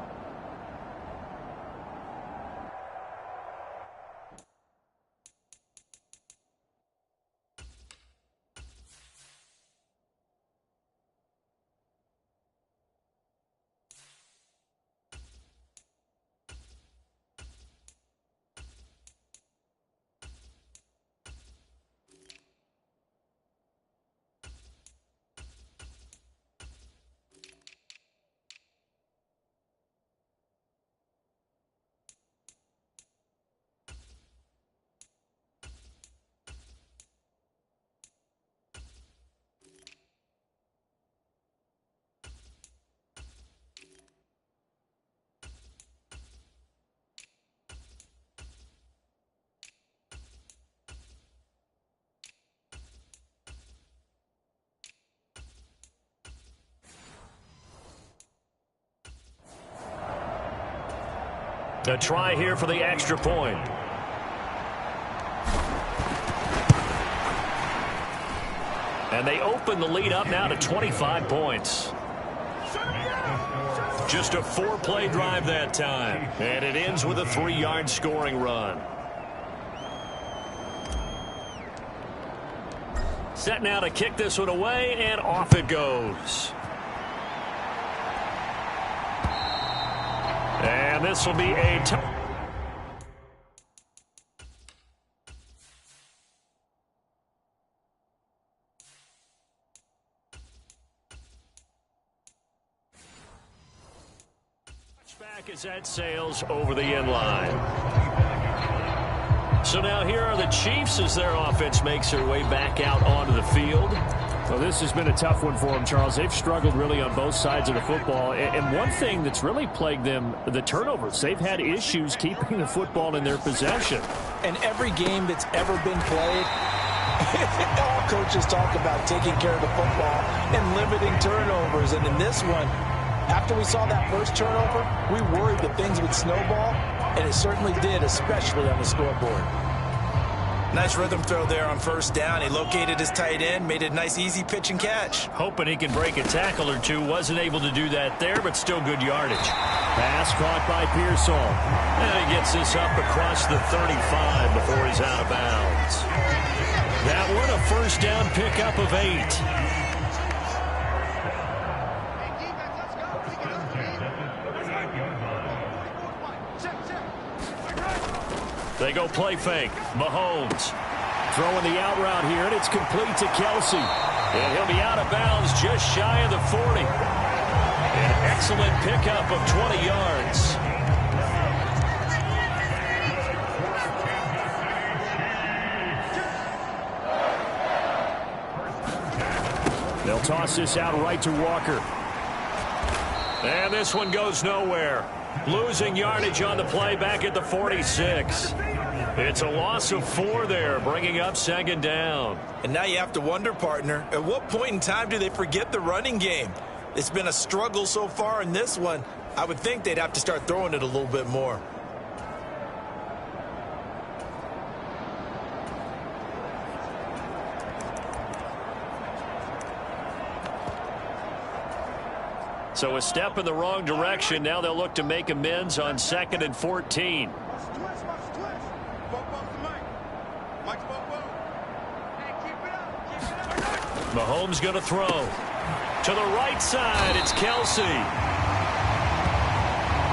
A try here for the extra point. And they open the lead up now to 25 points. Just a 4-play drive that time. And it ends with a 3-yard scoring run. Set now to kick this one away, and off it goes. And this will be a touchback as that sails over the end line. So now here are the Chiefs as their offense makes their way back out onto the field. Well, this has been a tough one for them, Charles. They've struggled really on both sides of the football. And one thing that's really plagued them, the turnovers. They've had issues keeping the football in their possession. And every game that's ever been played, all coaches talk about taking care of the football and limiting turnovers. And in this one, after we saw that first turnover, we worried that things would snowball, and it certainly did, especially on the scoreboard. Nice rhythm throw there on first down. He located his tight end, made it a nice, easy pitch and catch. Hoping he can break a tackle or two. Wasn't able to do that there, but still good yardage. Pass caught by Pearsall. And he gets this up across the 35 before he's out of bounds. That one, a first down pickup of 8. They go play fake. Mahomes throwing the out route here, and it's complete to Kelsey. And he'll be out of bounds just shy of the 40. An excellent pickup of 20 yards. They'll toss this out right to Walker. And this one goes nowhere. Losing yardage on the play back at the 46. It's a loss of 4 there, bringing up second down. And now you have to wonder, partner, at what point in time do they forget the running game? It's been a struggle so far in this one. I would think they'd have to start throwing it a little bit more. So a step in the wrong direction. Now they'll look to make amends on 2nd and 14. Mahomes going to throw. To the right side, it's Kelsey.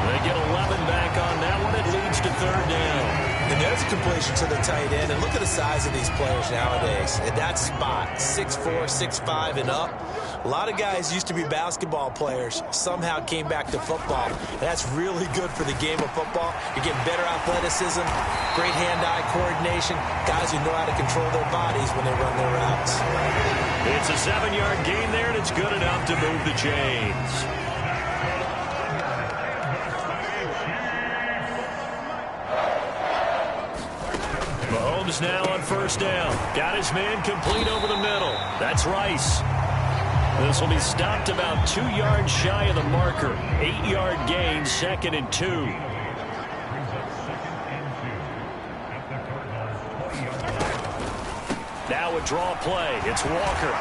They get 11 back on that one. It leads to 3rd down. And there's a completion to the tight end. And look at the size of these players nowadays. At that spot, 6'4", 6'5", and up. A lot of guys used to be basketball players, somehow came back to football. And that's really good for the game of football. You're getting better athleticism, great hand-eye coordination, guys who know how to control their bodies when they run their routes. It's a 7-yard gain there, and it's good enough to move the chains. Mahomes now on first down. Got his man complete over the middle. That's Rice. This will be stopped about 2 yards shy of the marker. 8-yard gain, 2nd and 2. Now a draw play. It's Walker.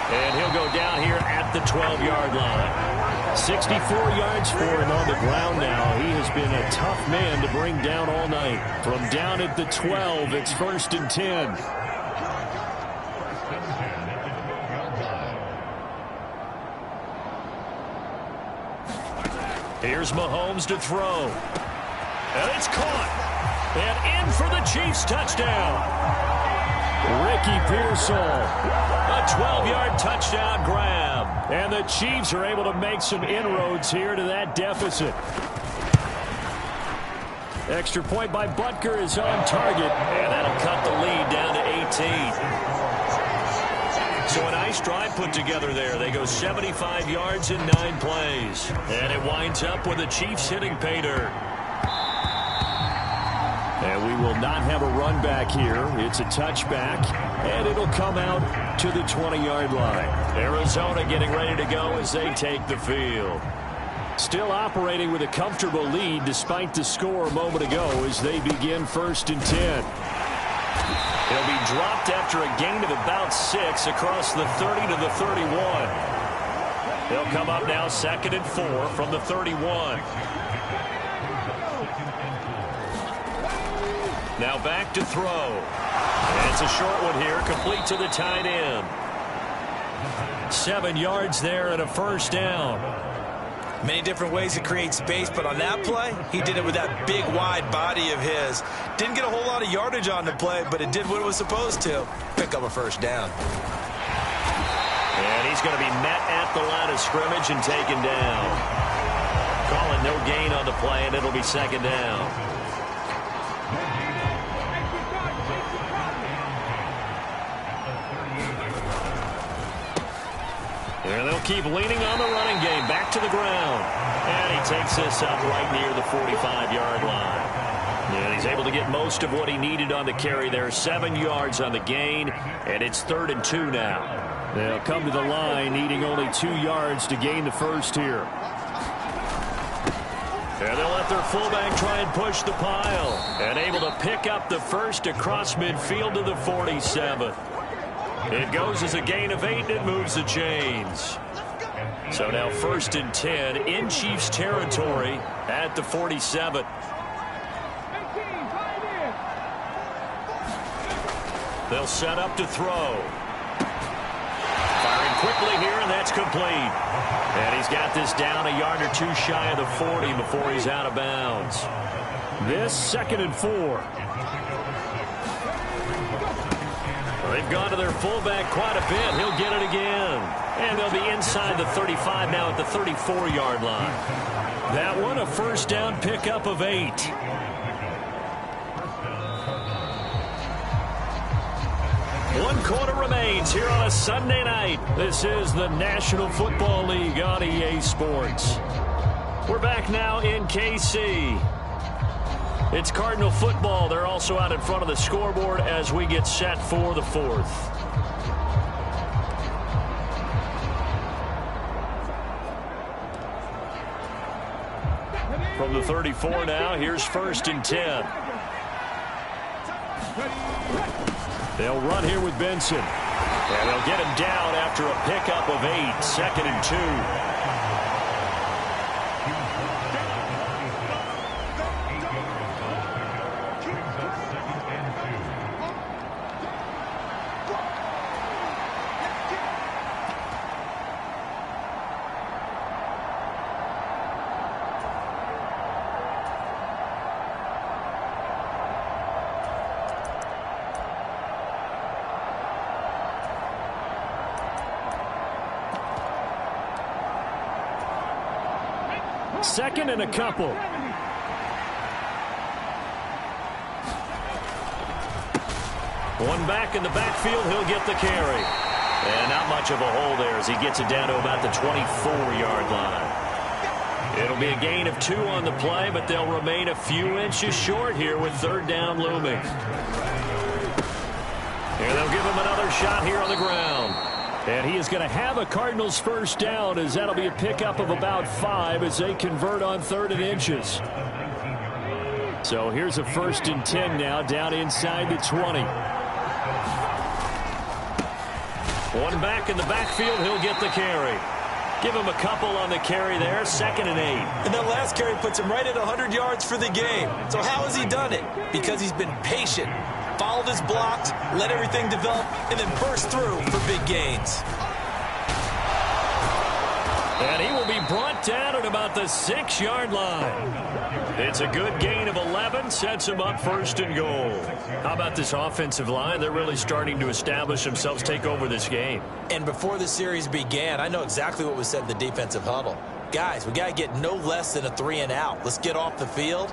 And he'll go down here at the 12-yard line. 64 yards for him on the ground now. He has been a tough man to bring down all night. From down at the 12, it's 1st and 10. Here's Mahomes to throw. And it's caught. And in for the Chiefs touchdown. Ricky Pearsall. A 12-yard touchdown grab. And the Chiefs are able to make some inroads here to that deficit. Extra point by Butker is on target. And that'll cut the lead down to 18. So a nice drive put together there. They go 75 yards in 9 plays. And it winds up with the Chiefs hitting pay dirt. And we will not have a run back here. It's a touchback. And it'll come out to the 20-yard line. Arizona getting ready to go as they take the field. Still operating with a comfortable lead despite the score a moment ago as they begin 1st and 10. He'll be dropped after a gain of about 6 across the 30 to the 31. He'll come up now 2nd and 4 from the 31. Now back to throw. And it's a short one here, complete to the tight end. 7 yards there and a first down. Many different ways to create space, but on that play, he did it with that big, wide body of his. Didn't get a whole lot of yardage on the play, but it did what it was supposed to. Pick up a first down. And he's going to be met at the line of scrimmage and taken down. Calling no gain on the play, and it'll be 2nd down. And they'll keep leaning on the running game. Back to the ground. And he takes this up right near the 45-yard line. And he's able to get most of what he needed on the carry there. 7 yards on the gain. And it's 3rd and 2 now. They'll come to the line needing only 2 yards to gain the first here. And they'll let their fullback try and push the pile. And able to pick up the first across midfield to the 47. It goes as a gain of 8, and it moves the chains. So now 1st and 10 in Chiefs territory at the 47. They'll set up to throw. Firing quickly here, and that's complete. And he's got this down a yard or 2 shy of the 40 before he's out of bounds. This 2nd and 4. They've gone to their fullback quite a bit. He'll get it again. And they'll be inside the 35 now at the 34-yard line. That one a first down pickup of 8. One quarter remains here on a Sunday night. This is the National Football League on EA Sports. We're back now in KC. It's Cardinal football. They're also out in front of the scoreboard as we get set for the 4th. From the 34 now, here's 1st and 10. They'll run here with Benson. And they'll get him down after a pickup of 8. 2nd and 2. Second and a couple. One back in the backfield. He'll get the carry. And not much of a hole there as he gets it down to about the 24-yard line. It'll be a gain of 2 on the play, but they'll remain a few inches short here with 3rd down looming. And they'll give him another shot here on the ground. And he is going to have a Cardinals first down as that'll be a pickup of about 5 as they convert on 3rd and inches. So here's a 1st and 10 now down inside the 20. One back in the backfield. He'll get the carry. Give him a couple on the carry there. 2nd and 8. And that last carry puts him right at 100 yards for the game. So how has he done it? Because he's been patient. Followed his blocks, let everything develop, and then burst through for big gains. And he will be brought down at about the 6-yard line. It's a good gain of 11, sets him up 1st and goal. How about this offensive line? They're really starting to establish themselves, take over this game. And before the series began, I know exactly what was said in the defensive huddle. Guys, we got to get no less than a 3 and out. Let's get off the field.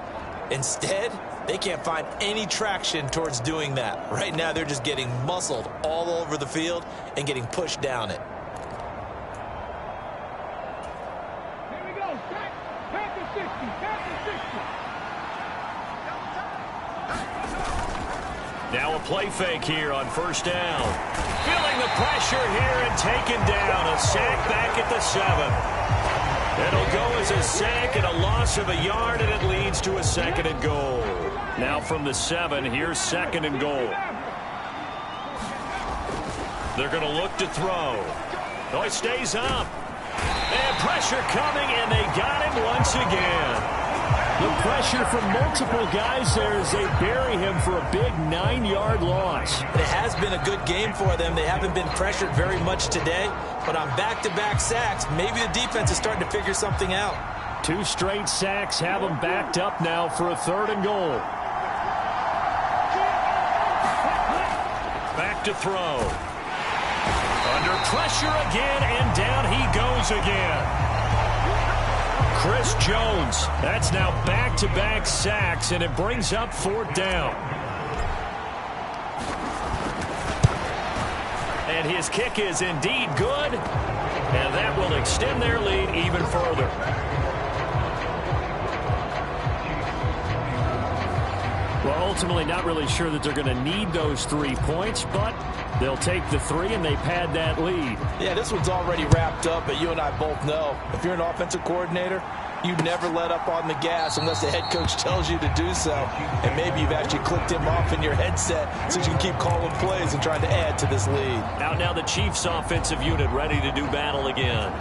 Instead, they can't find any traction towards doing that. Right now, they're just getting muscled all over the field and getting pushed down it. Here we go. Back to 60. Back to 60. Now a play fake here on 1st down. Feeling the pressure here and taken down. A sack back at the 7. It'll go as a sack and a loss of a yard, and it leads to a 2nd and goal. Now from the 7, here's 2nd and goal. They're going to look to throw. Oh, he stays up. And pressure coming, and they got him once again. The pressure from multiple guys there as they bury him for a big 9-yard loss. It has been a good game for them. They haven't been pressured very much today, but on back-to-back sacks, maybe the defense is starting to figure something out. 2 straight sacks have them backed up now for a 3rd and goal. Back to throw. Under pressure again, and down he goes again. Chris Jones, that's now back-to-back sacks, and it brings up 4th down. And his kick is indeed good. And that will extend their lead even further. Well, ultimately, not really sure that they're going to need those 3 points, but they'll take the 3 and they pad that lead. Yeah, this one's already wrapped up, but you and I both know if you're an offensive coordinator, you never let up on the gas unless the head coach tells you to do so. And maybe you've actually clicked him off in your headset so you can keep calling plays and trying to add to this lead. Out now the Chiefs offensive unit ready to do battle again.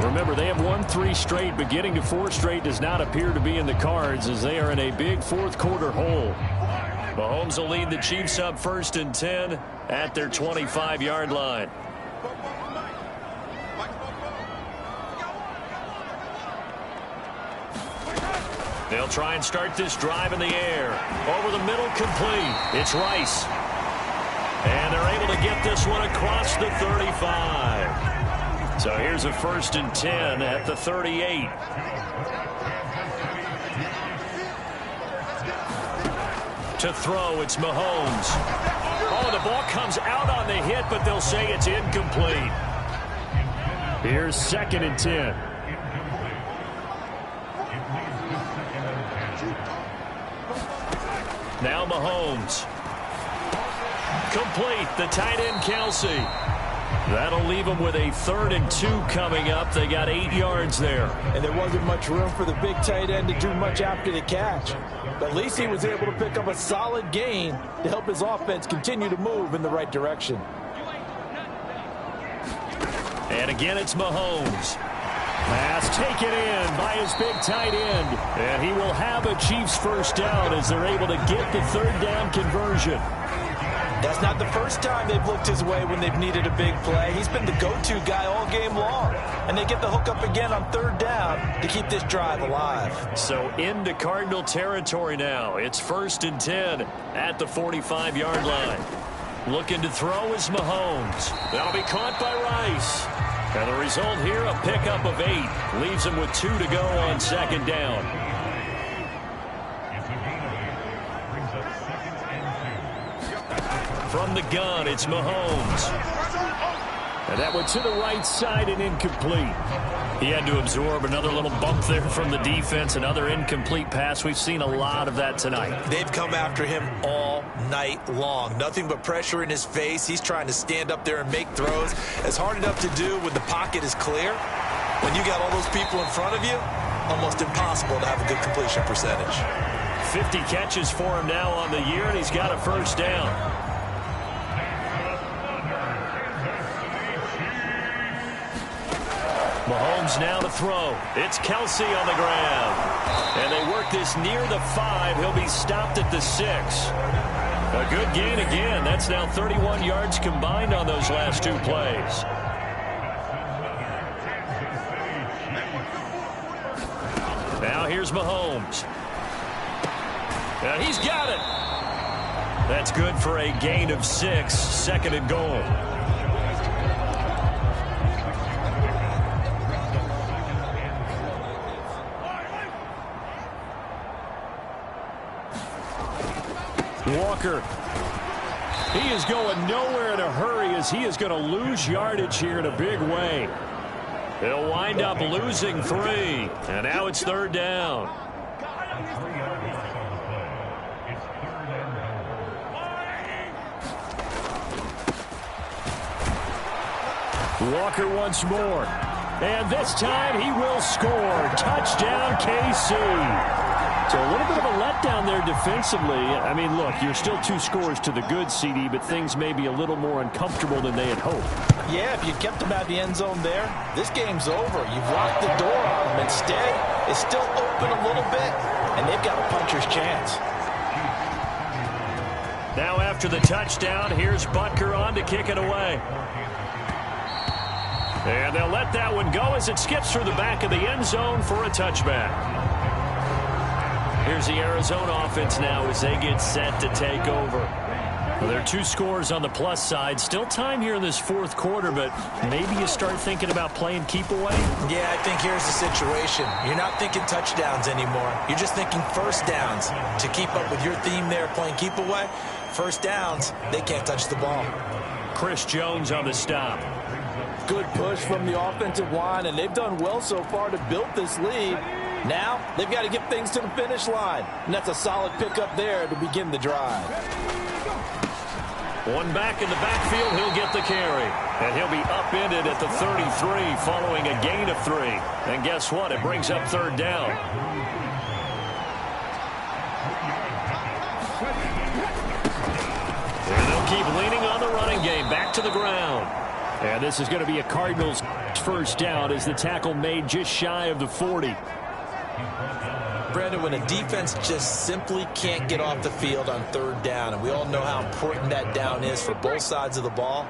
Remember, they have won 3 straight, but getting to 4 straight does not appear to be in the cards as they are in a big fourth quarter hole. Mahomes will lead the Chiefs up 1st and 10 at their 25-yard line. They'll try and start this drive in the air. Over the middle, complete. It's Rice. And they're able to get this one across the 35. So here's a 1st and 10 at the 38. To throw, it's Mahomes. Oh, the ball comes out on the hit, but they'll say it's incomplete. Here's 2nd and 10. Now Mahomes. Complete. The tight end, Kelsey. That'll leave them with a 3rd and 2 coming up. They got 8 yards there. And there wasn't much room for the big tight end to do much after the catch. But at least he was able to pick up a solid gain to help his offense continue to move in the right direction. And again, it's Mahomes. Pass taken in by his big tight end. And he will have a Chiefs 1st down as they're able to get the 3rd down conversion. That's not the first time they've looked his way when they've needed a big play. He's been the go-to guy all game long. And they get the hook up again on 3rd down to keep this drive alive. So into Cardinal territory now. It's 1st and 10 at the 45-yard line. Looking to throw is Mahomes. That'll be caught by Rice. And the result here, a pickup of 8. Leaves him with 2 to go on 2nd down. From the gun, it's Mahomes. And that went to the right side and incomplete. He had to absorb another little bump there from the defense, another incomplete pass. We've seen a lot of that tonight. They've come after him all night long. Nothing but pressure in his face. He's trying to stand up there and make throws. It's hard enough to do when the pocket is clear. When you got all those people in front of you, almost impossible to have a good completion percentage. 50 catches for him now on the year, and he's got a 1st down. Mahomes now to throw. It's Kelsey on the ground. And they work this near the 5. He'll be stopped at the 6. A good gain again. That's now 31 yards combined on those last 2 plays. Now here's Mahomes. And he's got it. That's good for a gain of 6. 2nd and goal. Walker. He is going nowhere in a hurry as he is going to lose yardage here in a big way. He'll wind up losing 3. And now it's 3rd down. Walker once more. And this time he will score. Touchdown, KC. So a little bit of a letdown there defensively. I mean, look, you're still 2 scores to the good, CD, but things may be a little more uncomfortable than they had hoped. Yeah, if you kept them out of the end zone there, this game's over. You've locked the door on them. Instead, it's still open a little bit, and they've got a puncher's chance. Now after the touchdown, here's Butker on to kick it away. And they'll let that one go as it skips through the back of the end zone for a touchback. Here's the Arizona offense now as they get set to take over. Well, there are 2 scores on the plus side. Still time here in this 4th quarter, but maybe you start thinking about playing keep away? Yeah, I think here's the situation. You're not thinking touchdowns anymore. You're just thinking 1st downs. To keep up with your theme there, playing keep away, 1st downs, they can't touch the ball. Chris Jones on the stop. Good push from the offensive line, and they've done well so far to build this lead. Now, they've got to get things to the finish line, and that's a solid pickup there to begin the drive. One back in the backfield, he'll get the carry. And he'll be upended at the 33 following a gain of 3. And guess what? It brings up third down. And they'll keep leaning on the running game. Back to the ground. And this is going to be a Cardinals first down as the tackle made just shy of the 40. Brandon, when a defense just simply can't get off the field on third down, and we all know how important that down is for both sides of the ball,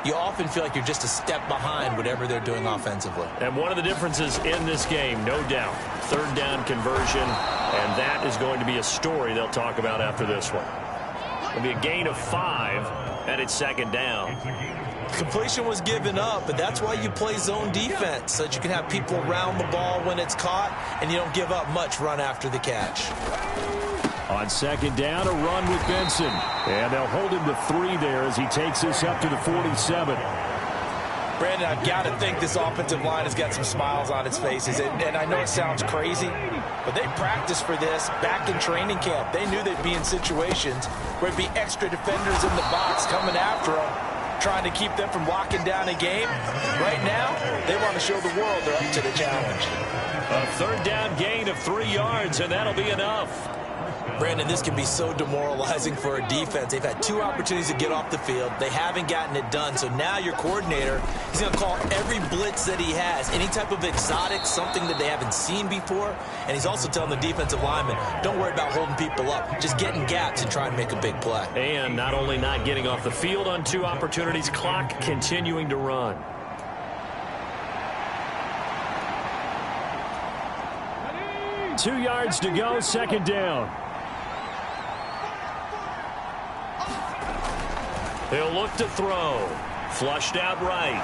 you often feel like you're just a step behind whatever they're doing offensively. And one of the differences in this game, no doubt, third down conversion, and that is going to be a story they'll talk about after this one. It'll be a gain of 5, and it's second down. Completion was given up, but that's why you play zone defense, so that you can have people around the ball when it's caught, and you don't give up much run after the catch. On second down, a run with Benson. And they'll hold him to 3 there as he takes us up to the 47. Brandon, I've got to think this offensive line has got some smiles on its faces. And I know it sounds crazy, but they practiced for this back in training camp. They knew they'd be in situations where it'd be extra defenders in the box coming after them, trying to keep them from locking down a game. Right now, they want to show the world they're up to the challenge. A third down gain of 3 yards, and that'll be enough. Brandon, this can be so demoralizing for a defense. They've had 2 opportunities to get off the field. They haven't gotten it done. So now your coordinator, he's going to call every blitz that he has, any type of exotic, something that they haven't seen before. And he's also telling the defensive linemen, don't worry about holding people up. Just get in gaps and try and make a big play. And not only not getting off the field on 2 opportunities, clock continuing to run. Two yards to go, second down. He'll look to throw. Flushed out right.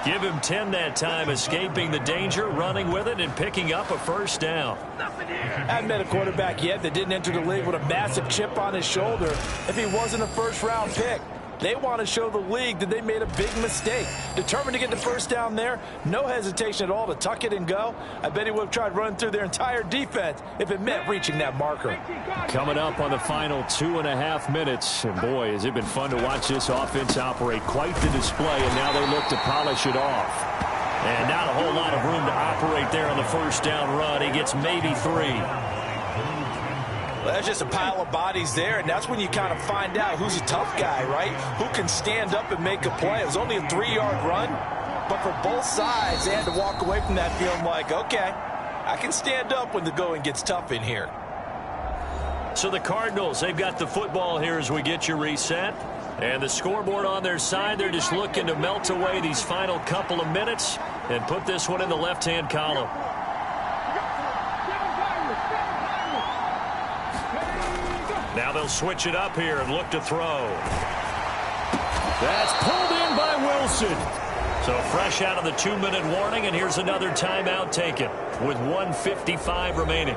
Give him 10 that time, escaping the danger, running with it, and picking up a first down. Haven't met a quarterback yet that didn't enter the league with a massive chip on his shoulder if he wasn't a first-round pick. They want to show the league that they made a big mistake. Determined to get the first down there. No hesitation at all to tuck it and go. I bet he would have tried running through their entire defense if it meant reaching that marker. Coming up on the final 2.5 minutes. And boy, has it been fun to watch this offense operate. Quite the display, and now they look to polish it off. And not a whole lot of room to operate there on the first down run. He gets maybe 3. Well, that's just a pile of bodies there, and that's when you kind of find out who's a tough guy, right? Who can stand up and make a play. It was only a 3-yard run, but for both sides, they had to walk away from that feeling like, okay, I can stand up when the going gets tough in here. So the Cardinals, they've got the football here as we get you reset. And the scoreboard on their side, they're just looking to melt away these final couple of minutes and put this one in the left-hand column. Now they'll switch it up here and look to throw. That's pulled in by Wilson. So fresh out of the 2-minute warning, and here's another timeout taken with 1:55 remaining.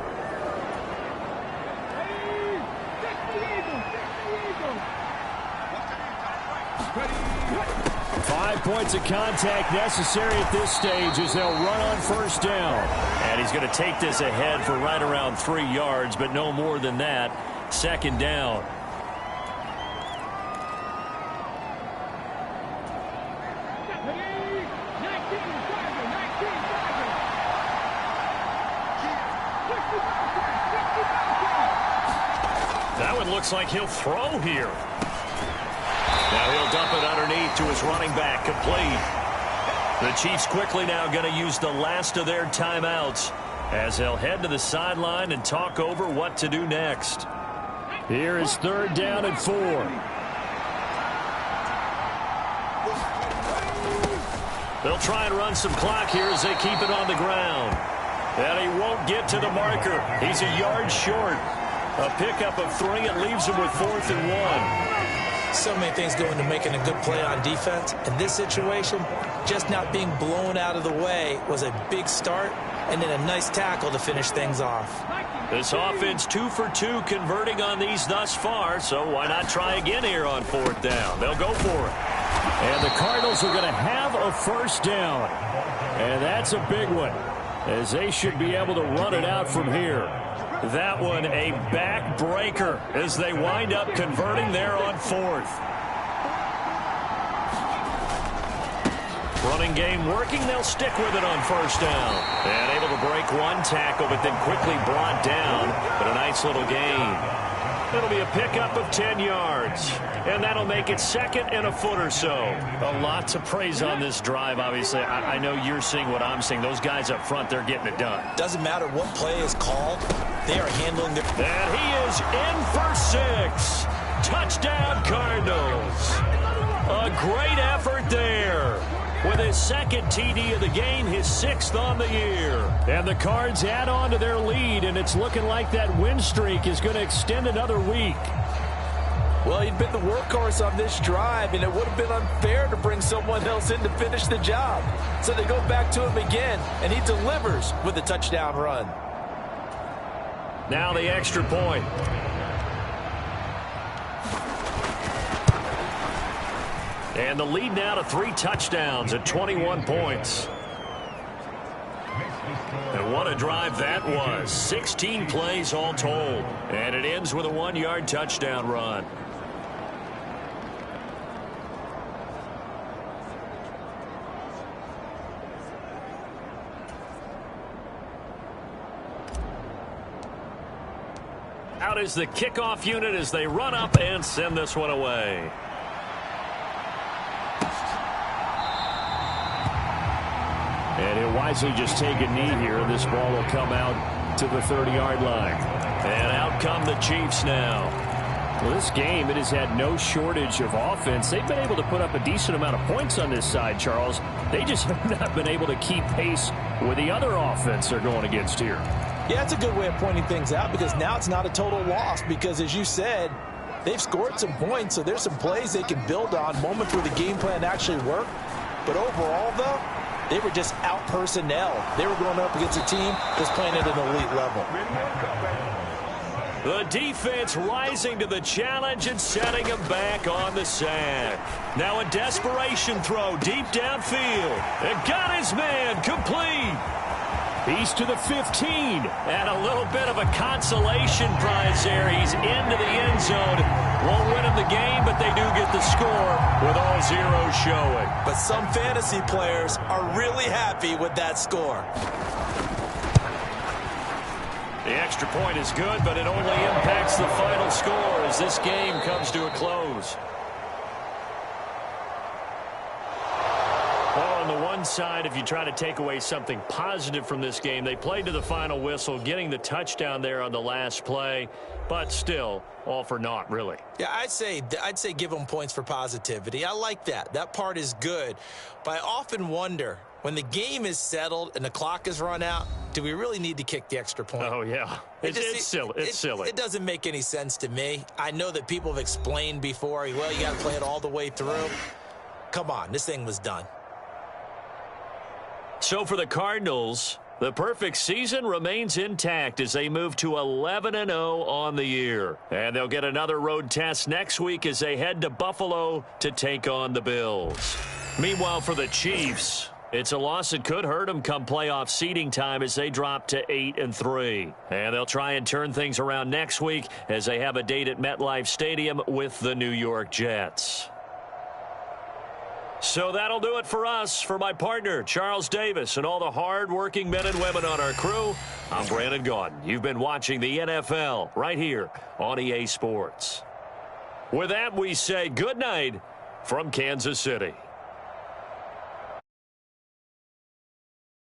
Five points of contact necessary at this stage as they'll run on first down. And he's going to take this ahead for right around 3 yards, but no more than that. Second down. That one looks like he'll throw here. Now he'll dump it underneath to his running back, complete. The Chiefs quickly now going to use the last of their timeouts as they'll head to the sideline and talk over what to do next. Here is third down and 4. They'll try and run some clock here as they keep it on the ground. And he won't get to the marker. He's a yard short. A pickup of 3. It leaves him with 4th and 1. So many things go into making a good play on defense. In this situation, just not being blown out of the way was a big start, and then a nice tackle to finish things off. This offense 2 for 2 converting on these thus far, so why not try again here on 4th down? They'll go for it. And the Cardinals are going to have a first down. And that's a big one, as they should be able to run it out from here. That one a backbreaker as they wind up converting there on 4th. Running game working. They'll stick with it on 1st down. And able to break one tackle, but then quickly brought down. But a nice little gain. It'll be a pickup of 10 yards. And that'll make it 2nd and a foot or so. A lot to praise on this drive, obviously. I know you're seeing what I'm seeing. Those guys up front, they're getting it done. Doesn't matter what play is called. They are handling their... And he is in for 6. Touchdown, Cardinals. A great effort there. With his 2nd TD of the game, his 6th on the year. And the Cards add on to their lead, and it's looking like that win streak is going to extend another week. Well, he'd been the workhorse on this drive, and it would have been unfair to bring someone else in to finish the job. So they go back to him again, and he delivers with a touchdown run. Now the extra point. And the lead now to 3 touchdowns at 21 points. And what a drive that was. 16 plays all told. And it ends with a 1-yard touchdown run. Out is the kickoff unit as they run up and send this one away. And he'll wisely just take a knee here, and this ball will come out to the 30-yard line. And out come the Chiefs now. Well, this game, it has had no shortage of offense. They've been able to put up a decent amount of points on this side, Charles. They just have not been able to keep pace with the other offense they're going against here. Yeah, it's a good way of pointing things out, because now it's not a total loss, because as you said, they've scored some points, so there's some plays they can build on, moments where the game plan actually worked. But overall, though, they were just out personnel. They were going up against a team that's playing at an elite level. The defense rising to the challenge and setting him back on the sack. Now a desperation throw deep downfield. And got his man complete. He's to the 15. And a little bit of a consolation prize there. He's into the end zone. Won't win him the game, but they do get the score with all zeros showing. But some fantasy players are really happy with that score. The extra point is good, but it only impacts the final score as this game comes to a close. Well, on the one side, if you try to take away something positive from this game, they played to the final whistle, getting the touchdown there on the last play, but still, all for naught, really. Yeah, I'd say give them points for positivity. I like that. That part is good. But I often wonder, when the game is settled and the clock is run out, do we really need to kick the extra point? Oh, yeah. It's silly. It's silly. It doesn't make any sense to me. I know that people have explained before, well, you got to play it all the way through. Come on, this thing was done. So for the Cardinals, the perfect season remains intact as they move to 11-0 on the year. And they'll get another road test next week as they head to Buffalo to take on the Bills. Meanwhile, for the Chiefs, it's a loss that could hurt them come playoff seeding time as they drop to 8-3. And they'll try and turn things around next week as they have a date at MetLife Stadium with the New York Jets. So that'll do it for us. For my partner, Charles Davis, and all the hard-working men and women on our crew, I'm Brandon Gaudin. You've been watching the NFL right here on EA Sports. With that, we say good night from Kansas City.